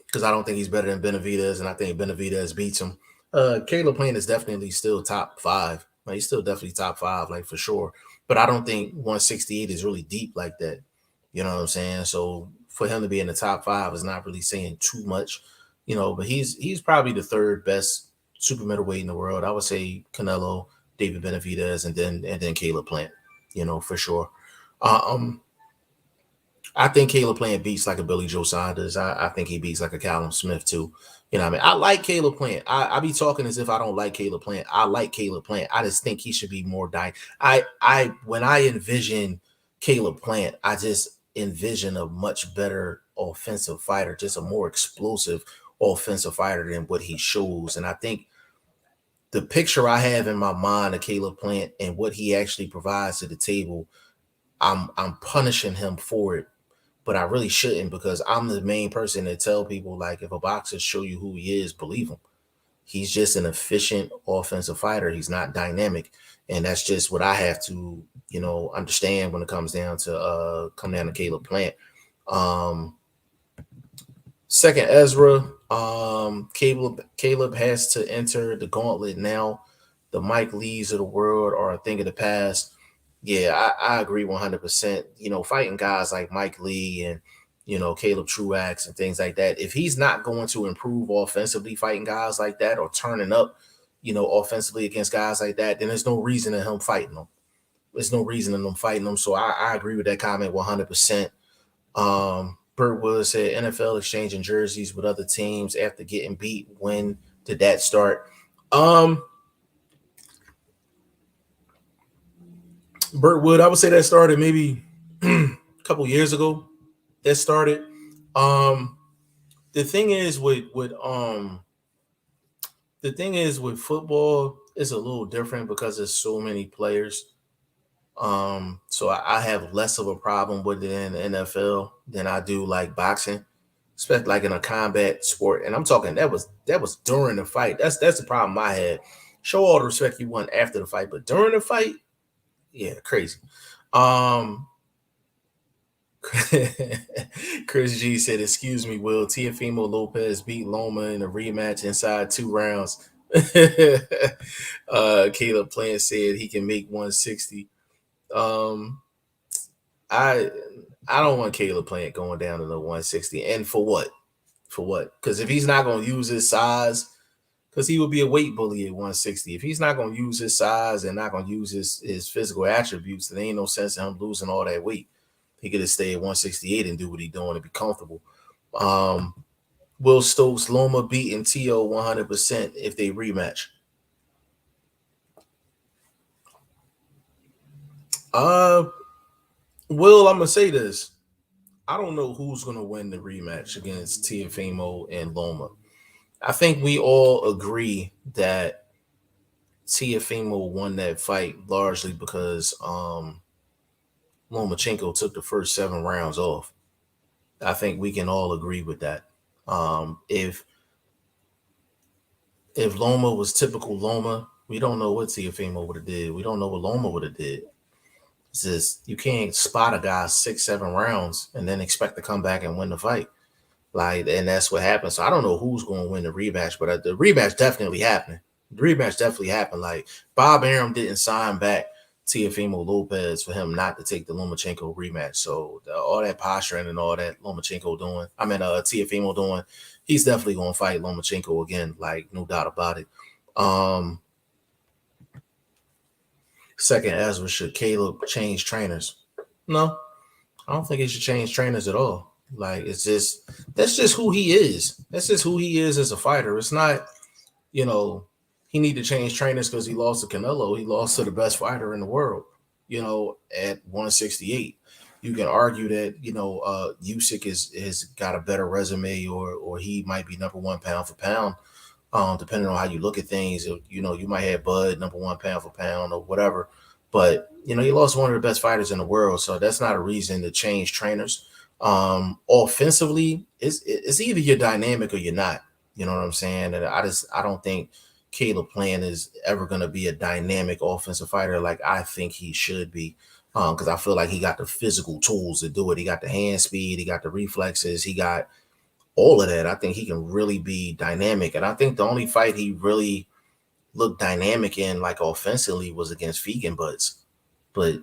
because I don't think he's better than Benavidez, and I think Benavidez beats him. Caleb Plant is definitely still top 5. Like, he's still definitely top 5, like for sure. But I don't think 168 is really deep like that. You know what I'm saying? So for him to be in the top 5 is not really saying too much. But he's probably the third best super middleweight in the world. I would say Canelo, David Benavidez, and then Caleb Plant, for sure. I think Caleb Plant beats like a Billy Joe Saunders. I think he beats like a Callum Smith too. You know what I mean? I like Caleb Plant. I be talking as if I don't like Caleb Plant. I like Caleb Plant. I just think he should be more when I envision Caleb Plant, I just envision a much better offensive fighter, just a more explosive offensive fighter than what he shows. And I think the picture I have in my mind of Caleb Plant and what he actually provides to the table, I'm punishing him for it. But I really shouldn't because I'm the main person that tell people, like, if a boxer show you who he is, believe him. He's just an efficient offensive fighter. He's not dynamic. And that's just what I have to, understand when it comes down to Caleb Plant. Second Ezra, Caleb has to enter the gauntlet now. The Mike Lees of the world are a thing of the past. Yeah, I agree 100%. Fighting guys like Mike Lee and Caleb Truax and things like that. If he's not going to improve offensively, fighting guys like that or turning up, offensively against guys like that, then there's no reason in him fighting them. There's no reason in them fighting them. So I agree with that comment 100%. Burt Wood said NFL exchanging jerseys with other teams after getting beat. When did that start? Burt Wood, I would say that started maybe a couple years ago. That started. The thing is with football, it's a little different because there's so many players. So I have less of a problem with it in the NFL than I do like boxing, especially like in a combat sport. And I'm talking that was during the fight. That's the problem I had. Show all the respect you want after the fight, but during the fight, yeah, crazy. Chris G said, "Excuse me, Will. Teofimo Lopez beat Loma in a rematch inside 2 rounds." Caleb Plant said he can make 160. I don't want Caleb Plant going down to the 160. And for what? For what? Because if he's not going to use his size, because he would be a weight bully at 160. If he's not going to use his size and not going to use his physical attributes, then ain't no sense in him losing all that weight. He could have stayed at 168 and do what he's doing and be comfortable. Will Stokes, Loma beating T.O. 100% if they rematch. Will, I'm going to say this. I don't know who's going to win the rematch against Teofimo and Loma. I think we all agree that Teofimo won that fight largely because Lomachenko took the first 7 rounds off. I think we can all agree with that. If Loma was typical Loma, we don't know what Teofimo would have did. We don't know what Loma would have did. It's just you can't spot a guy 6-7 rounds and then expect to come back and win the fight. And that's what happened. So I don't know who's going to win the rematch, but the rematch definitely happened. The rematch definitely happened. Like Bob Arum didn't sign back Teofimo Lopez for him not to take the Lomachenko rematch. So all that posturing and all that Teofimo doing, he's definitely going to fight Lomachenko again. Like no doubt about it. Second Ezra, should Caleb change trainers? No, I don't think he should change trainers at all. Like that's just who he is. That's just who he is as a fighter. It's not, he need to change trainers because he lost to Canelo. He lost to the best fighter in the world, at 168. You can argue that, Usyk has got a better resume or he might be number 1 pound for pound. Depending on how you look at things, you might have Bud number 1 pound for pound or whatever. But, you lost one of the best fighters in the world. So that's not a reason to change trainers. Offensively, it's either you're dynamic or you're not. You know what I'm saying? And I don't think Caleb Plant is ever going to be a dynamic offensive fighter like I think he should be. Because I feel like he got the physical tools to do it. He got the hand speed. He got the reflexes. He got all of that. I think he can really be dynamic. And I think the only fight he really looked dynamic in, like offensively, was against Fegan Butts. But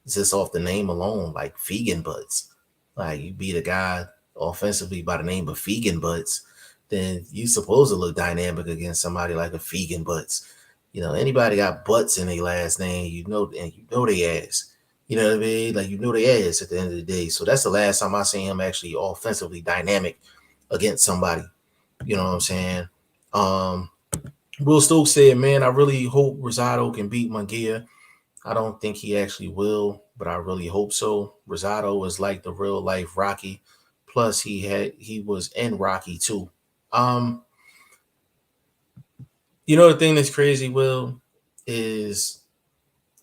just off the name alone, like Fegan Butts. Like you beat a guy offensively by the name of Fegan Butts, then you supposed to look dynamic against somebody like a Fegan Butts. Anybody got Butts in their last name, and they ass. You know what I mean? Like they ass at the end of the day. So that's the last time I seen him actually offensively dynamic against somebody. You know what I'm saying? Will Stokes said, "Man, I really hope Rosado can beat Munguia. I don't think he actually will, but I really hope so. Rosado is like the real life Rocky. Plus, he was in Rocky too." The thing that's crazy, Will, is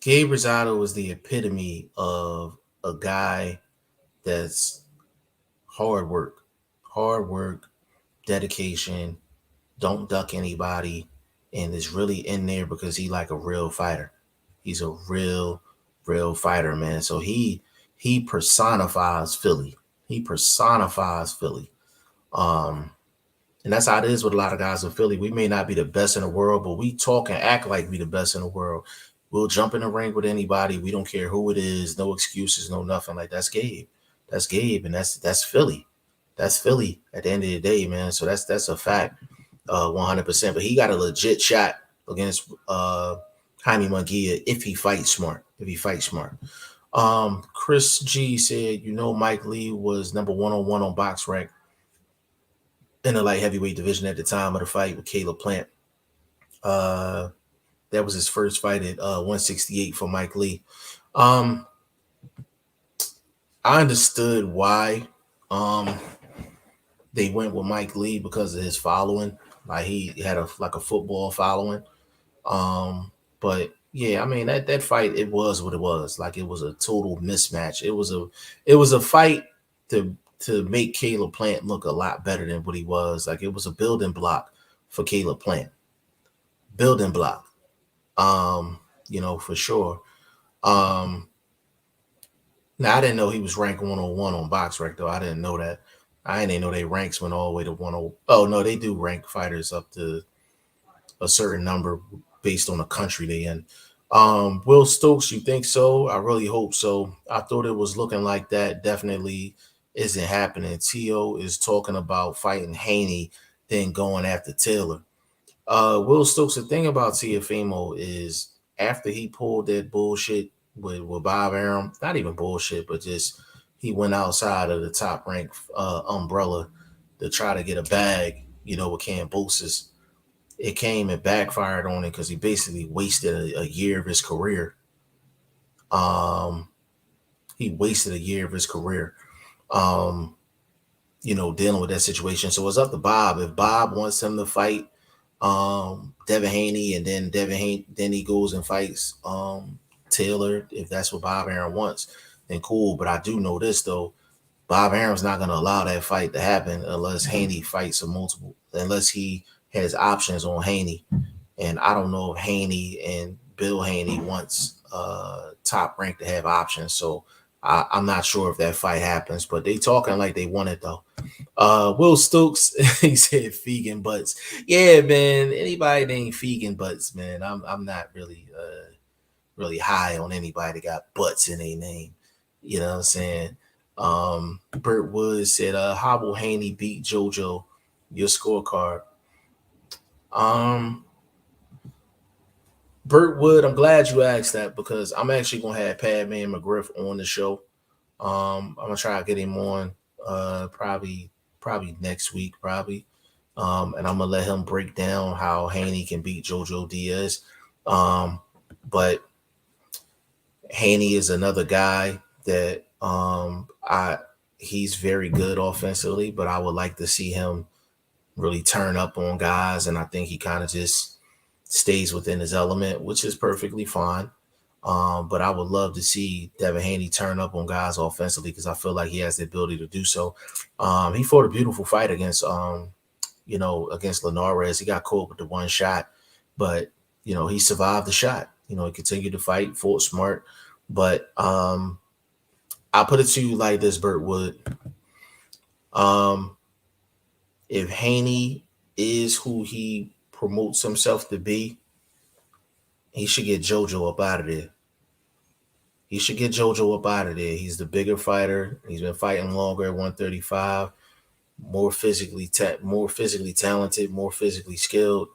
Gabe Rosado is the epitome of a guy that's hard work, dedication, don't duck anybody, and is really in there because he like a real fighter. He's a real fighter, man. So he personifies Philly. He personifies Philly. Um, and that's how it is with a lot of guys in Philly. We may not be the best in the world, but we talk and act like we the best in the world. We'll jump in the ring with anybody. We don't care who it is. No excuses, no nothing. Like that's Gabe. That's Gabe, and that's Philly. That's Philly at the end of the day, man. So that's a fact, 100%. But he got a legit shot against Jaime Munguia if he fights smart. If he fights smart. Chris G said, Mike Lee was number 101 on Box Rank in the light heavyweight division at the time of the fight with Caleb Plant. That was his first fight at 168 for Mike Lee. I understood why they went with Mike Lee because of his following. Like he had a football following. But yeah, I mean that fight, it was what it was. Like it was a total mismatch. It was a fight to make Caleb Plant look a lot better than what he was. Like it was a building block for Caleb Plant. Building block. For sure. Now I didn't know he was ranked 101 on BoxRec though. I didn't know that. I didn't know they ranks went all the way to 10. Oh no, they do rank fighters up to a certain number based on the country they in. Will Stokes, you think so? I really hope so. I thought it was looking like that. Definitely isn't happening. T.O. is talking about fighting Haney, then going after Taylor. Will Stokes, the thing about Teofimo is after he pulled that bullshit with Bob Arum, not even bullshit, but just he went outside of the top rank umbrella to try to get a bag, with Cambosis. It came and backfired on it because he basically wasted a year of his career. He wasted a year of his career, dealing with that situation. So it's up to Bob. If Bob wants him to fight Devin Haney, and then then he goes and fights Taylor, if that's what Bob Arum wants, then cool. But I do know this though, Bob Arum's not going to allow that fight to happen unless Haney fights unless he has options on Haney. And I don't know if Haney and Bill Haney wants Top Rank to have options. So I'm not sure if that fight happens, but they talking like they want it though. Will Stokes, he said vegan butts. Yeah, man. Anybody that ain't vegan butts, man. I'm not really high on anybody that got butts in their name. You know what I'm saying? Burt Woods said, how will Haney beat JoJo? Your scorecard. Burt Wood, I'm glad you asked that because I'm actually gonna have Padman McGriff on the show. I'm gonna try to get him on probably next week, probably. And I'm gonna let him break down how Haney can beat JoJo Diaz. But Haney is another guy that he's very good offensively, but I would like to see him really turn up on guys, and I think he kind of just stays within his element, which is perfectly fine. But I would love to see Devin Haney turn up on guys offensively because I feel like he has the ability to do so. He fought a beautiful fight against Linares. He got caught with the one shot, but he survived the shot. He continued to fight, fought smart. But I'll put it to you like this, Burt Wood. If Haney is who he promotes himself to be, he should get JoJo up out of there. He's the bigger fighter. He's been fighting longer at 135, more physically talented, more physically skilled.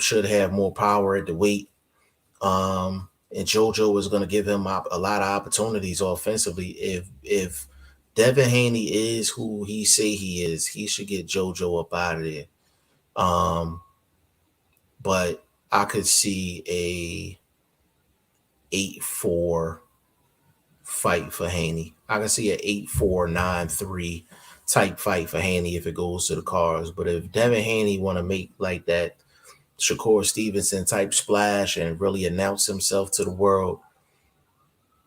Should have more power at the weight. And JoJo is going to give him a lot of opportunities offensively. If Devin Haney is who he say he is, he should get JoJo up out of there. But I could see a 8-4 fight for Haney. I can see an 8-4, 9-3 type fight for Haney if it goes to the cards. But if Devin Haney want to make like that Shakur Stevenson type splash and really announce himself to the world,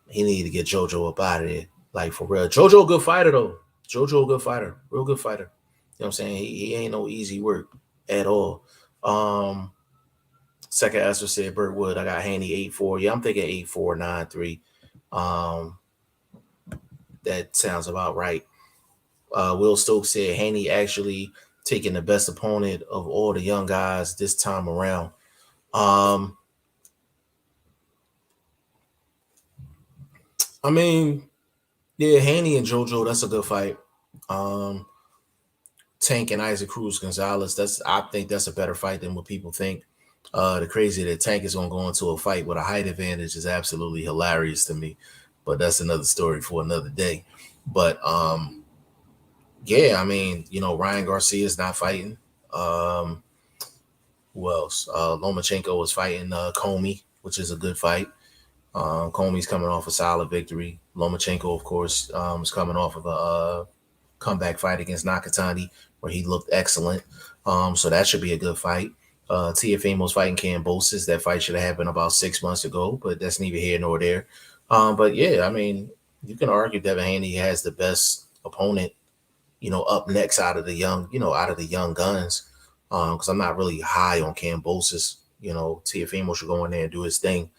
he need to get JoJo up out of there. Like for real. JoJo a good fighter though. JoJo a good fighter. Real good fighter. You know what I'm saying? He ain't no easy work. at all. Second Ezra said Burt Wood. I got Haney 8-4. Yeah, I'm thinking 8-4, 9-3. That sounds about right. Will Stokes said Haney actually taking the best opponent of all the young guys this time around. I mean, yeah, Haney and JoJo, that's a good fight. Tank and Isaac Cruz Gonzalez, I think that's a better fight than what people think. The crazy that Tank is going to go into a fight with a height advantage is absolutely hilarious to me. But that's another story for another day. But yeah, I mean, Ryan Garcia is not fighting. Who else? Lomachenko is fighting Comey, which is a good fight. Comey's coming off a solid victory. Lomachenko, of course, is coming off of a comeback fight against Nakatani, where he looked excellent. So that should be a good fight. Teofimo's fighting Kambosos. That fight should have happened about 6 months ago, but that's neither here nor there. But yeah, I mean, you can argue Devin Haney has the best opponent, up next out of the young guns. Because I'm not really high on Kambosos. Teofimo should go in there and do his thing.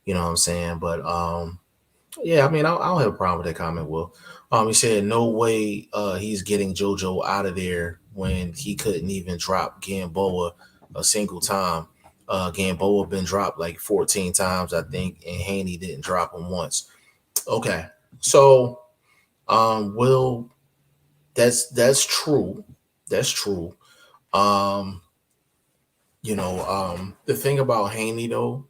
You know what I'm saying? But yeah, I mean, I don't have a problem with that comment, Will. He said no way he's getting JoJo out of there when he couldn't even drop Gamboa a single time. Gamboa been dropped like 14 times, I think, and Haney didn't drop him once. Okay. So Will, that's true. That's true. The thing about Haney though,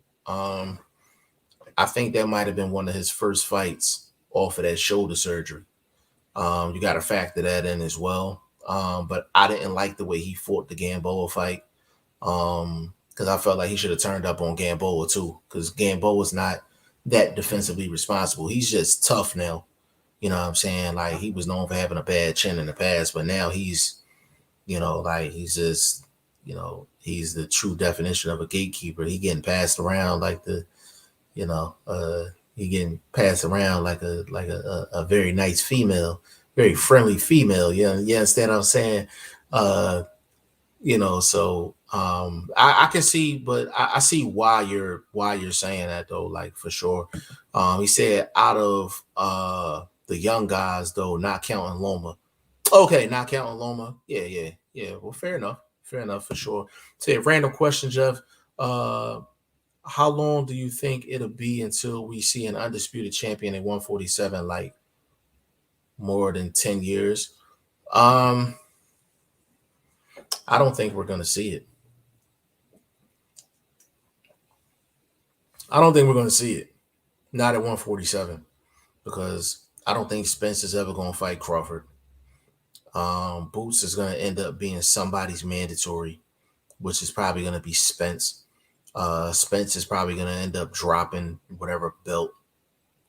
I think that might have been one of his first fights off of that shoulder surgery. You got to factor that in as well. But I didn't like the way he fought the Gamboa fight because I felt like he should have turned up on Gamboa too, because Gamboa's not that defensively responsible. He's just tough now. You know what I'm saying? Like, he was known for having a bad chin in the past, but now he's, he's just, he's the true definition of a gatekeeper. He getting passed around like he getting passed around like a very nice female, very friendly female. You understand what I'm saying? So I can see, but I see why you're saying that though, like, for sure. He said out of the young guys though, not counting Loma. Okay, not counting Loma. Yeah. Well, fair enough for sure. Say random question, Jeff. How long do you think it'll be until we see an undisputed champion at 147? Like, more than 10 years? I don't think we're going to see it. I don't think we're going to see it. Not at 147, because I don't think Spence is ever going to fight Crawford. Boots is going to end up being somebody's mandatory, which is probably going to be Spence. Spence is probably going to end up dropping whatever belt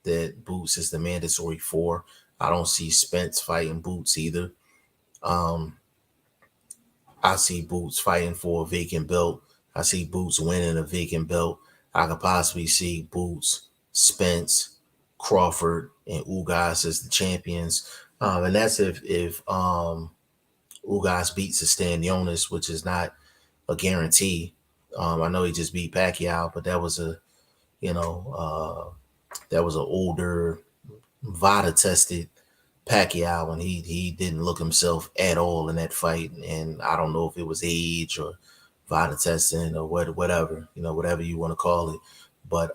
that Boots is the mandatory for. I don't see Spence fighting Boots either. I see Boots fighting for a vacant belt. I see Boots winning a vacant belt. I could possibly see Boots, Spence, Crawford, and Ugas as the champions. And that's if Ugas beats Stanionis, which is not a guarantee. I know he just beat Pacquiao, but that was an older VADA tested Pacquiao, and he didn't look himself at all in that fight. And I don't know if it was age or VADA testing or whatever, whatever you want to call it. But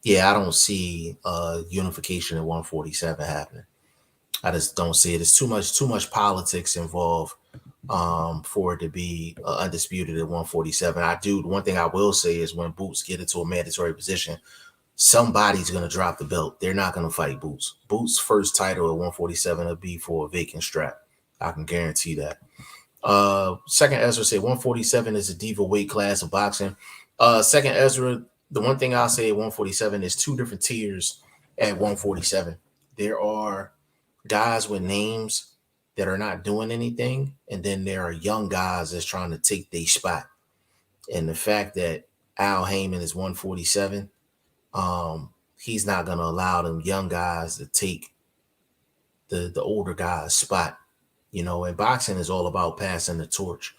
yeah, I don't see unification at 147 happening. I just don't see it. There's too much politics involved for it to be undisputed at 147. One thing I will say is when Boots get into a mandatory position, somebody's going to drop the belt. They're not going to fight Boots. Boots' first title at 147 will be for a vacant strap. I can guarantee that. Second Ezra said 147 is a diva weight class of boxing. Second Ezra, the one thing I'll say at 147 is two different tiers at 147. There are guys with names that are not doing anything, and then there are young guys that's trying to take their spot. And the fact that Al Heyman is 147, he's not going to allow them young guys to take the older guy's spot. And boxing is all about passing the torch.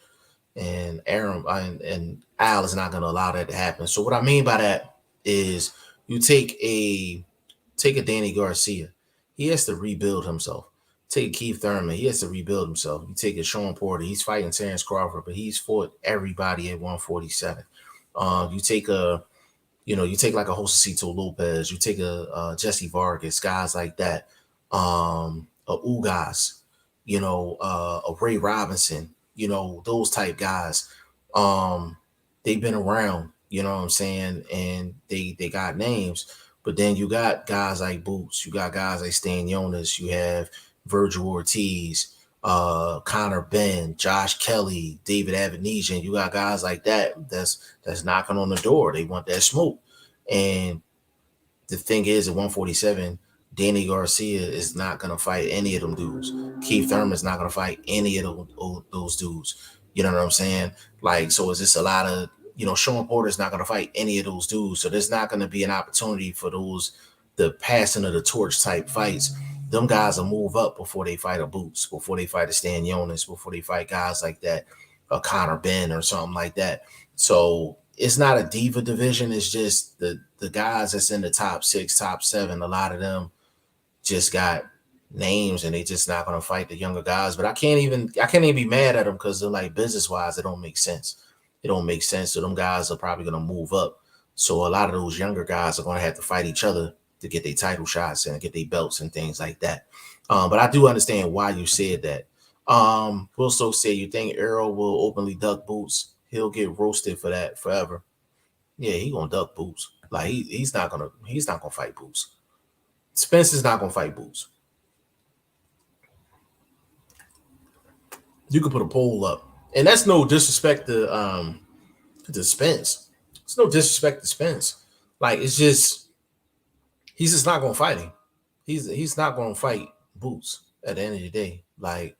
and Aaron and Al is not going to allow that to happen. So what I mean by that is you take a Danny Garcia, he has to rebuild himself. Take a Keith Thurman, he has to rebuild himself. You take a Sean Porter, he's fighting Terrence Crawford, but he's fought everybody at 147. You take you take like a Josecito Lopez, you take a Jesse Vargas, guys like that, a Ugas, a Ray Robinson, those type guys. They've been around, you know what I'm saying, and they got names. But then you got guys like Boots, you got guys like Stan Jonas, you have Virgil Ortiz, Connor Ben, Josh Kelly, David Avenesian. You got guys like that that's knocking on the door. They want that smoke. And the thing is, at 147, Danny Garcia is not going to fight any of them dudes. Keith Thurman's not going to fight any of those dudes. You know what I'm saying? Like, so is this a lot of, Sean Porter's not going to fight any of those dudes. So there's not going to be an opportunity for the passing of the torch type fights. Them guys will move up before they fight a Boots, before they fight a Stan Jonas, before they fight guys like that, a Connor Ben or something like that. So it's not a diva division. It's just the guys that's in the top 6, top 7. A lot of them just got names, and they just not going to fight the younger guys. But I can't even be mad at them because they're like, business wise, it don't make sense. It don't make sense. So them guys are probably going to move up. So a lot of those younger guys are going to have to fight each other to get their title shots and get their belts and things like that. But I do understand why you said that. Will Stokes said, you think Errol will openly duck Boots? He'll get roasted for that forever. Yeah, he gonna duck Boots. Like he's not gonna fight Boots. Spence is not gonna fight Boots. You can put a poll up, and that's no disrespect to Spence. It's no disrespect to Spence. Like it's just he's just not gonna fight him. He's not gonna fight Boots at the end of the day. Like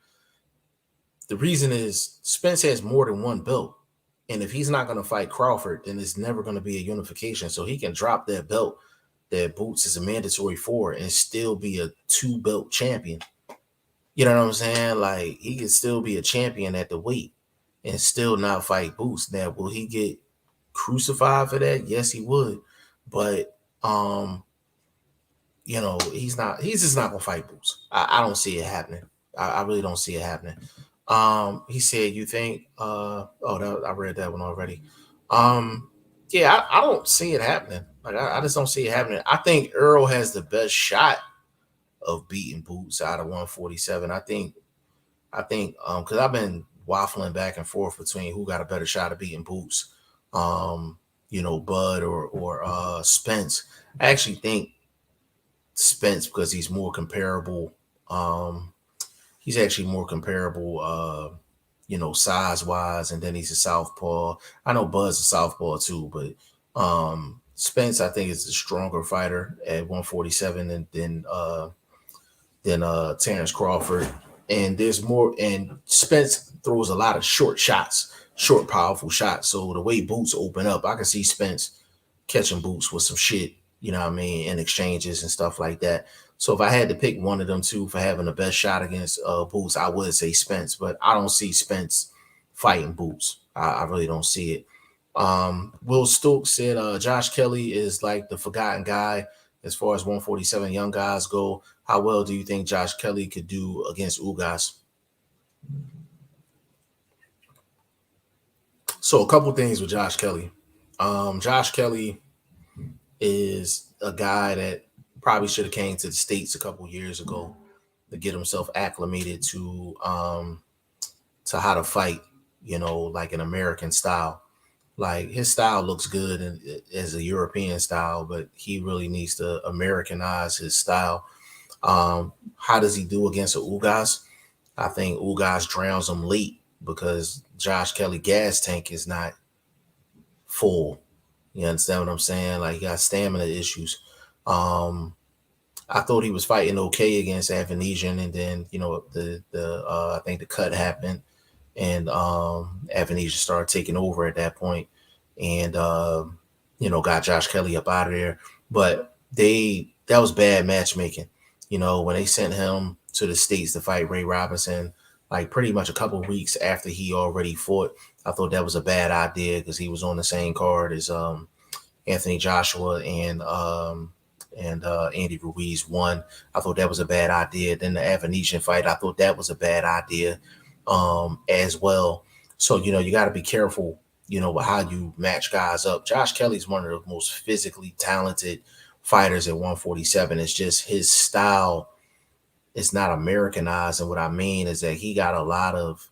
the reason is Spence has more than one belt. And if he's not going to fight Crawford, then it's never going to be a unification. So he can drop that belt that Boots is a mandatory for and still be a 2-belt champion. You know what I'm saying? Like he could still be a champion at the weight and still not fight Boots. Now, will he get crucified for that? Yes, he would. But he's just not going to fight Boots. I don't see it happening. I really don't see it happening. He said, you think, I read that one already. Yeah, I don't see it happening. Like, I just don't see it happening. I think Earl has the best shot of beating Boots out of 147. I think, cause I've been waffling back and forth between who got a better shot of beating Boots, Bud or Spence. I actually think Spence, because he's more comparable, he's actually more comparable, size-wise, and then he's a southpaw. I know Bud's a southpaw too, but Spence, I think, is a stronger fighter at 147 than Terrence Crawford. And there's more, and Spence throws a lot of short shots, short, powerful shots. So the way Boots open up, I can see Spence catching Boots with some shit, you know what I mean, in exchanges and stuff like that. So if I had to pick one of them two for having the best shot against Boots, I would say Spence, but I don't see Spence fighting Boots. I really don't see it. Will Stokes said Josh Kelly is like the forgotten guy as far as 147 young guys go. How well do you think Josh Kelly could do against Ugas? So a couple things with Josh Kelly. Josh Kelly is a guy that probably should have came to the States a couple years ago to get himself acclimated to how to fight, like an American style. Like his style looks good as a European style, but he really needs to Americanize his style. How does he do against a Ugas? I think Ugas drowns him late because Josh Kelly gas tank is not full. You understand what I'm saying? Like he got stamina issues. I thought he was fighting okay against Avenesian, and then I think the cut happened, and Avenesian started taking over at that point, and got Josh Kelly up out of there. But that was bad matchmaking. When they sent him to the States to fight Ray Robinson, like pretty much a couple of weeks after he already fought. I thought that was a bad idea because he was on the same card as Anthony Joshua and Andy Ruiz won. I thought that was a bad idea. Then the Avanesian fight, I thought that was a bad idea as well. So, you got to be careful, with how you match guys up. Josh Kelly's one of the most physically talented fighters at 147. It's just his style is not Americanized. And what I mean is that he got a lot of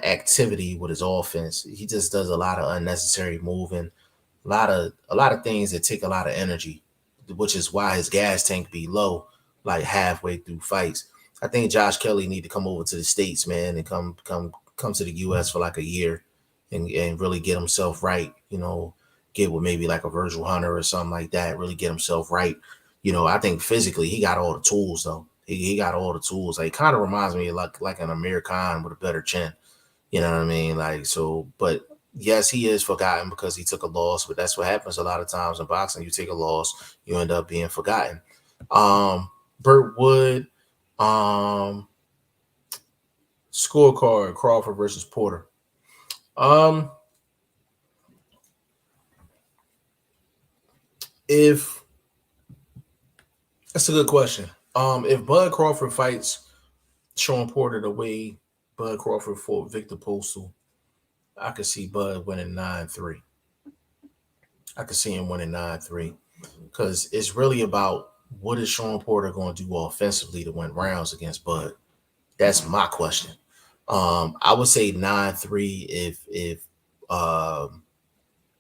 activity with his offense. He just does a lot of unnecessary moving, a lot of things that take a lot of energy, which is why his gas tank be low, like halfway through fights. I think Josh Kelly need to come over to the States, man, and come to the US for like a year and really get himself right, get with maybe like a Virgil Hunter or something like that, really get himself right. I think physically he got all the tools though. He got all the tools. Like kind of reminds me of like an Amir Khan with a better chin. You know what I mean? Like so, but yes, he is forgotten because he took a loss, but that's what happens a lot of times in boxing. You take a loss, you end up being forgotten. Burt Wood, scorecard, Crawford versus Porter. If that's a good question. If Bud Crawford fights Sean Porter the way Bud Crawford fought Victor Postal, I could see Bud winning 9-3. I could see him winning 9-3 because it's really about what is Sean Porter going to do offensively to win rounds against Bud. That's my question. I would say 9-3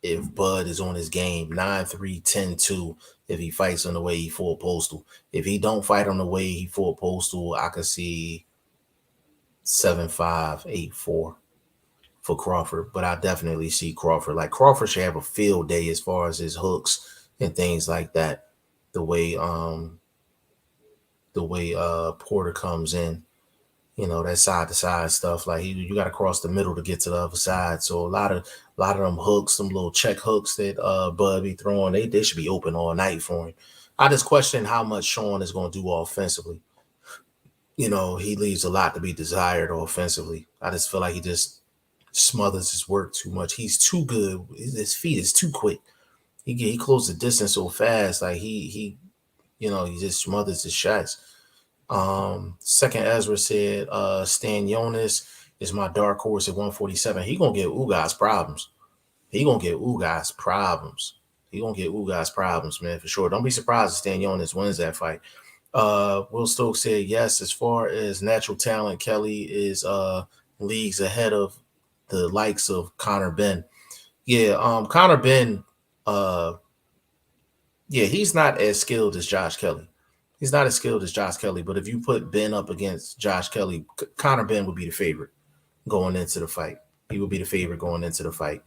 if Bud is on his game. 9-3, 10-2 if he fights on the way he fought Postal. If he don't fight on the way he fought Postal, I could see 7-5, 8-4 for Crawford. But I definitely see Crawford. Like Crawford should have a field day as far as his hooks and things like that. The way Porter comes in, that side to side stuff. Like you got to cross the middle to get to the other side. So a lot of them hooks, some little check hooks that Bud be throwing, they should be open all night for him. I just question how much Sean is going to do offensively. He leaves a lot to be desired offensively. I just feel like he just smothers his work too much. He's too good. His feet is too quick. He closes the distance so fast. Like he just smothers his shots. Second Ezra said, Stan Jonas is my dark horse at 147. He gonna get Ugas problems. He gonna get Ugas problems, man, for sure. Don't be surprised if Stan Jonas wins that fight. Will Stokes said, yes, as far as natural talent, Kelly is leagues ahead of the likes of Conor Benn. Yeah, Conor Benn, he's not as skilled as Josh Kelly. He's not as skilled as Josh Kelly, but if you put Ben up against Josh Kelly, Conor Benn would be the favorite going into the fight. He would be the favorite going into the fight.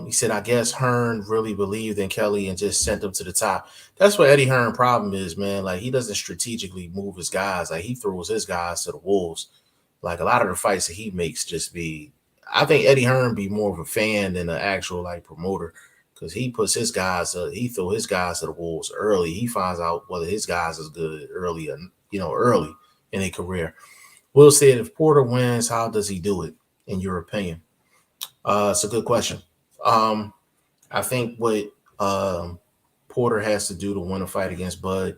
He said, I guess Hearn really believed in Kelly and just sent him to the top. That's what Eddie Hearn problem is, man. Like, he doesn't strategically move his guys. Like, he throws his guys to the wolves. Like, a lot of the fights that he makes just be – I think Eddie Hearn be more of a fan than an actual, like, promoter. Because he puts his guys, he throw his guys to the wolves early. He finds out whether his guys is good early, early in their career. Will said, if Porter wins, how does he do it, in your opinion? It's a good question. I think what Porter has to do to win a fight against Bud,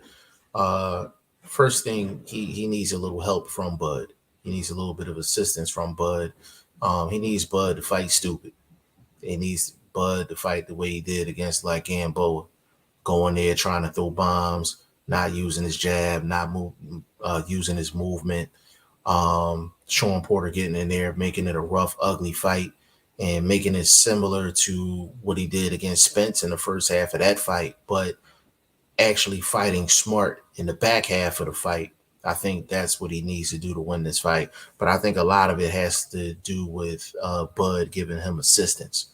first thing, he needs a little help from Bud. He needs a little bit of assistance from Bud. He needs Bud to fight stupid. He needs Bud to fight the way he did against like Gamboa, going there trying to throw bombs, not using his jab, not using his movement. Sean Porter getting in there, making it a rough, ugly fight, and making it similar to what he did against Spence in the first half of that fight, but actually fighting smart in the back half of the fight. I think that's what he needs to do to win this fight. But I think a lot of it has to do with Bud giving him assistance.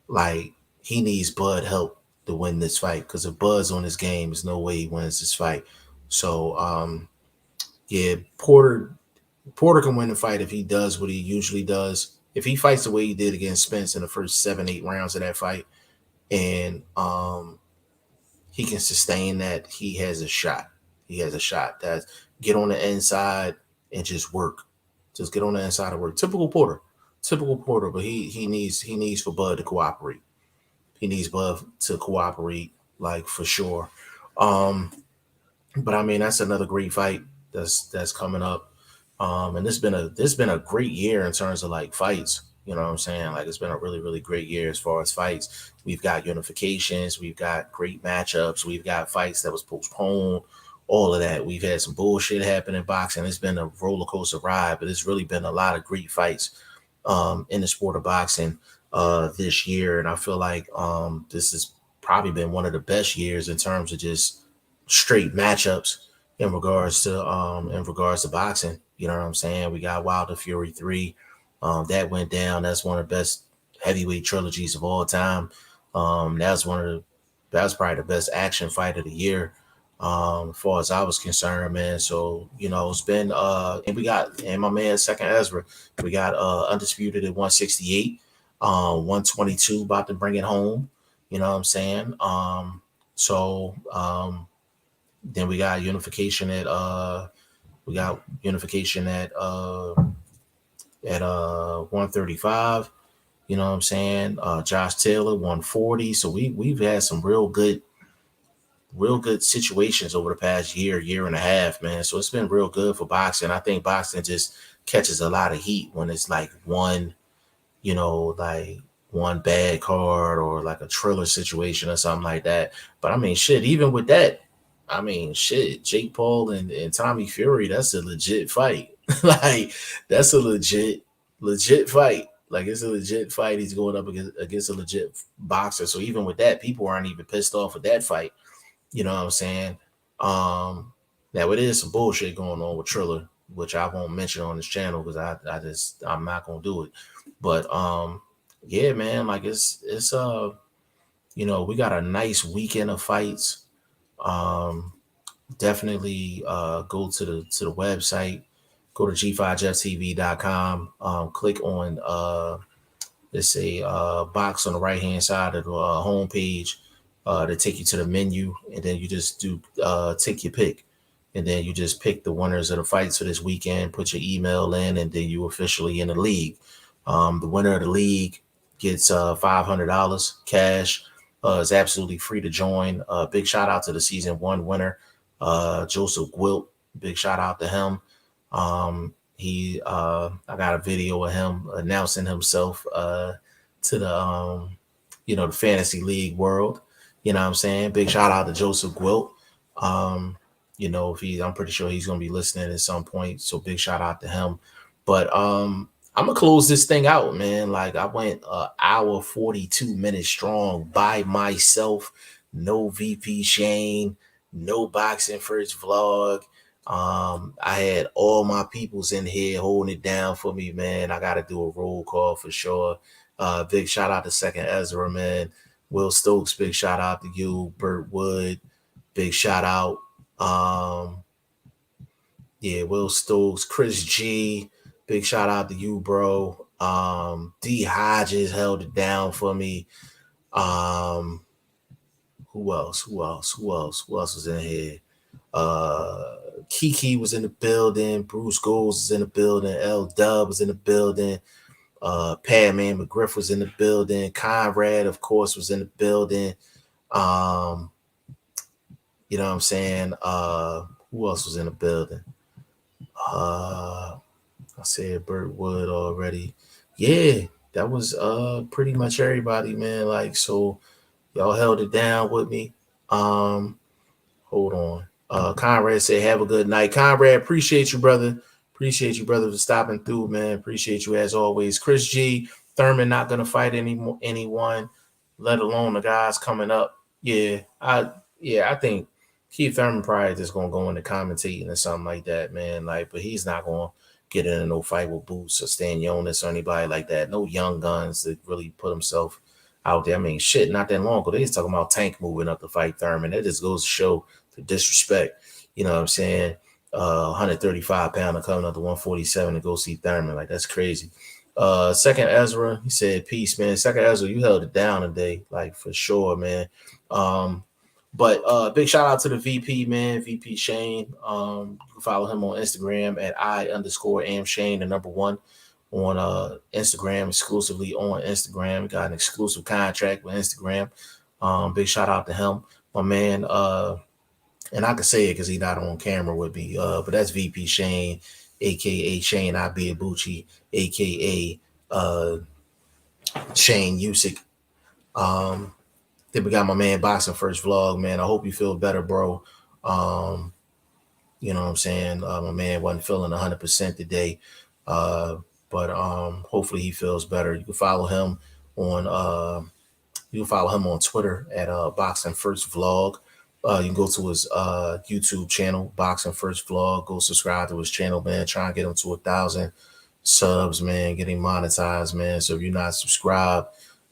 Like, he needs Bud help to win this fight, because if Bud's on his game, there's no way he wins this fight. So, Porter can win the fight if he does what he usually does. If he fights the way he did against Spence in the first 7-8 rounds of that fight, and he can sustain that, he has a shot. He has a shot. get on the inside and just work. Just get on the inside and work. Typical Porter, but he needs for Bud to cooperate. He needs Bud to cooperate, like, for sure. But I mean, that's another great fight that's coming up. And this been a great year in terms of like fights. You know what I'm saying? Like, it's been a really, really great year as far as fights. We've got unifications, we've got great matchups, we've got fights that was postponed, all of that. We've had some bullshit happen in boxing. It's been a roller coaster ride, but it's really been a lot of great fights in the sport of boxing this year. And I feel like this has probably been one of the best years in terms of just straight matchups in regards to boxing. You know what I'm saying? We got Wilder Fury 3. That went down. That's one of the best heavyweight trilogies of all time. That was probably the best action fight of the year. As far as I was concerned, man. So, it's been and my man Second Ezra, we got undisputed at 168, 122, about to bring it home. You know what I'm saying? Then we got unification at 135. You know what I'm saying? Josh Taylor 140. So we've had some real good situations over the past year and a half, man. So it's been real good for boxing. I think boxing just catches a lot of heat when it's like one bad card or like a Triller situation or something like that. But I mean, shit, even with that, Jake Paul and Tommy Fury, that's a legit fight. Like, that's a legit fight. Like, it's a legit fight. He's going up against a legit boxer. So even with that, people aren't even pissed off with that fight. You know what I'm saying? Now it is some bullshit going on with Triller, which I won't mention on this channel because I'm not gonna do it. But yeah, man, like it's we got a nice weekend of fights. Definitely go to the website, go to g5jeftv.com, click on let's say box on the right hand side of the homepage to take you to the menu, and then you just take your pick, and then you just pick the winners of the fights for this weekend, put your email in, and then you officially in the league. The winner of the league gets $500 cash. It's absolutely free to join. Big shout out to the season 1 winner, Joseph Gwilt. Big shout out to him. I got a video of him announcing himself to the the fantasy league world. You know what I'm saying? Big shout out to Joseph Gwilt. I'm pretty sure he's gonna be listening at some point. So big shout out to him. But I'm gonna close this thing out, man. Like, I went an hour 42 minutes strong by myself. No VP Shane, no Boxing First Vlog. I had all my peoples in here holding it down for me, man. I gotta do a roll call for sure. Big shout out to Second Ezra, man. Will Stokes, big shout out to you. Burt Wood, big shout out. Will Stokes, Chris G, big shout out to you, bro. D Hodges held it down for me. Who else was in here? Kiki was in the building. Bruce Goals was in the building. L Dub was in the building. Padman McGriff was in the building. Conrad, of course, was in the building. You know what I'm saying? Who else was in the building? I said Burt Wood already. Yeah, that was pretty much everybody, man. Like, so y'all held it down with me. Hold on. Conrad said, have a good night. Conrad, appreciate you, brother. Appreciate you, brother, for stopping through, man. Appreciate you as always. Chris G, Thurman not gonna fight anyone, let alone the guys coming up. I think Keith Thurman probably just gonna go into commentating or something like that, man. Like, but he's not gonna get into no fight with Boots or Stan Jonas or anybody like that. No young guns that really put himself out there. I mean, shit, not that long ago, they was talking about Tank moving up to fight Thurman. That just goes to show the disrespect. You know what I'm saying? 135 pounder coming up to 147 to go see Thurman. Like, that's crazy. Second Ezra, he said, peace, man. Second Ezra, you held it down today, like, for sure, man. But big shout out to the VP, man, VP Shane. You can follow him on Instagram at I_am_Shane, the number one on Instagram, exclusively on Instagram. Got an exclusive contract with Instagram. Big shout out to him. My man, and I can say it because he's not on camera with me. But that's VP Shane, aka Shane Abiabuchi, aka Shane Usyk. Then we got my man Boxing First Vlog, man. I hope you feel better, bro. You know what I'm saying? My man wasn't feeling 100% today. But hopefully he feels better. You can follow him on Twitter at Boxing First Vlog. You can go to his YouTube channel, Boxing First Vlog. Go subscribe to his channel, man. Try and get him to 1,000 subs, man. Get him monetized, man. So if you're not subscribed,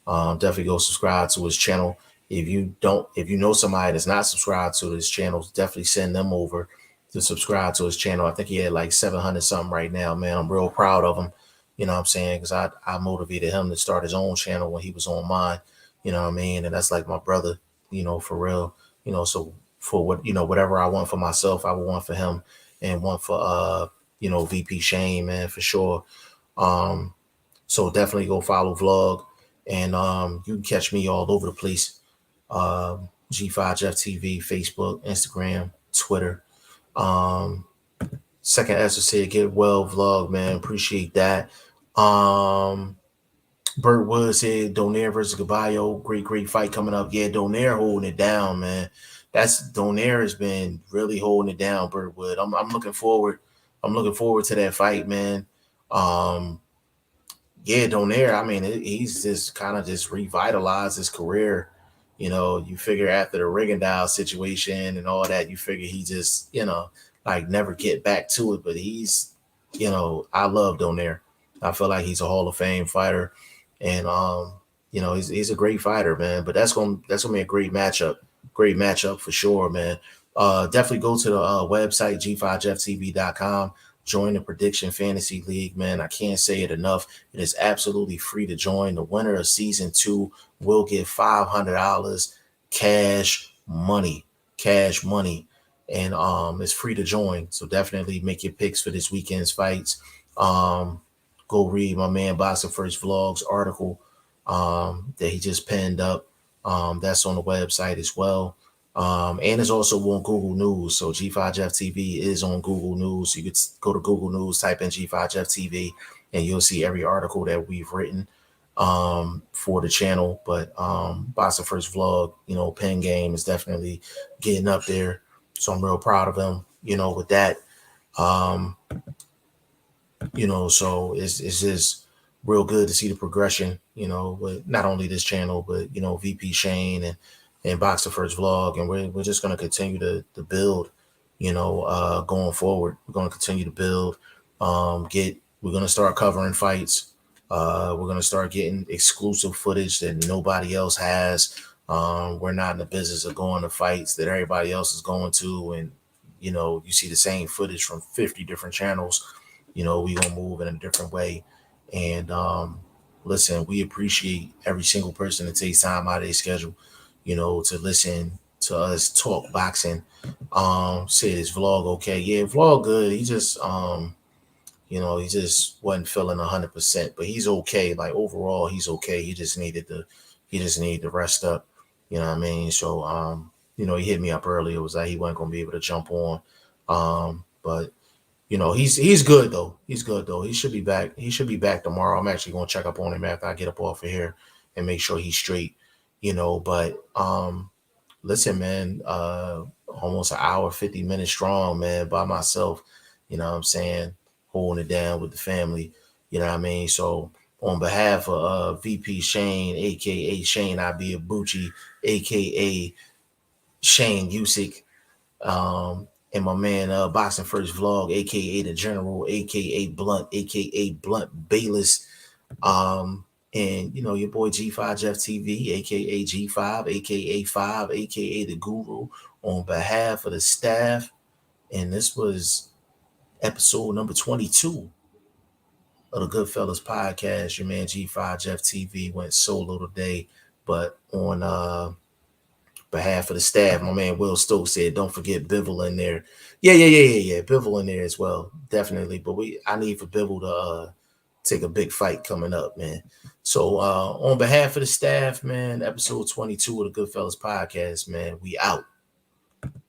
definitely go subscribe to his channel. If you know somebody that's not subscribed to his channel, definitely send them over to subscribe to his channel. I think he had like 700 something right now, man. I'm real proud of him. You know what I'm saying? Because I motivated him to start his own channel when he was on mine. You know what I mean? And that's like my brother, you know, for real. You know, so for whatever I want for myself, I would want for him, and one for VP Shane, man, for sure. So definitely go follow Vlog, and you can catch me all over the place. G5 Jeff TV, Facebook, Instagram, Twitter. Second Esther said, get well Vlog, man. Appreciate that. Burt Wood said Donaire versus Caballo. Great fight coming up. Yeah, Donaire holding it down, man. Donaire has been really holding it down, Burt Wood. I'm looking forward. I'm looking forward to that fight, man. Yeah, Donaire, I mean, he's just kind of just revitalized his career. You know, you figure after the Rigondeaux situation and all that, you figure he just, like never get back to it. But he's, I love Donaire. I feel like he's a Hall of Fame fighter, and he's a great fighter, man. But that's gonna be a great matchup for sure, man. Definitely go to the website g5jeftv.com. Join the Prediction Fantasy League, man. I can't say it enough. It is absolutely free to join. The winner of season 2 will get $500 cash money, and it's free to join. So definitely make your picks for this weekend's fights. Go read my man Boxing First Vlog's article that he just pinned up. That's on the website as well. And it's also on Google News. So G5 Jeff TV is on Google News. You could go to Google News, type in G5 Jeff TV, and you'll see every article that we've written for the channel. But Boxing First Vlog, pen game is definitely getting up there. So I'm real proud of him, with that. So it's just real good to see the progression, with not only this channel, but, VP Shane and Boxing First Vlog. And we're just going to continue to build, going forward. We're going to continue to build, we're going to start covering fights. We're going to start getting exclusive footage that nobody else has. We're not in the business of going to fights that everybody else is going to. And, you see the same footage from 50 different channels. We gonna move in a different way. And listen, we appreciate every single person that takes time out of their schedule, to listen to us talk boxing. Said his vlog okay. Yeah, vlog good. He just he just wasn't feeling 100%, but he's okay. Like overall, he's okay. He just needed to rest up. You know what I mean? So he hit me up earlier. It was like he wasn't gonna be able to jump on. But he's good though. He's good though. He should be back. He should be back tomorrow. I'm actually gonna check up on him after I get up off of here and make sure he's straight. But listen, man, almost an hour, 50 minutes strong, man, by myself. You know what I'm saying? Holding it down with the family. You know what I mean? So on behalf of VP Shane, aka Shane Abiabuchi, aka Shane Usyk, and my man Boxing First Vlog, aka the General, aka Blunt Bayless, and your boy G5 Jeff TV, aka G5, aka 5, aka the Guru, on behalf of the staff. And this was episode number 22 of the Goodfellas podcast. Your man G5 Jeff TV went solo today, but on behalf of the staff, my man Will Stokes said, don't forget Bivol in there. Yeah. Bivol in there as well, definitely. But I need for Bivol to take a big fight coming up, man. So on behalf of the staff, man, episode 22 of the Goodfellas podcast, man, we out.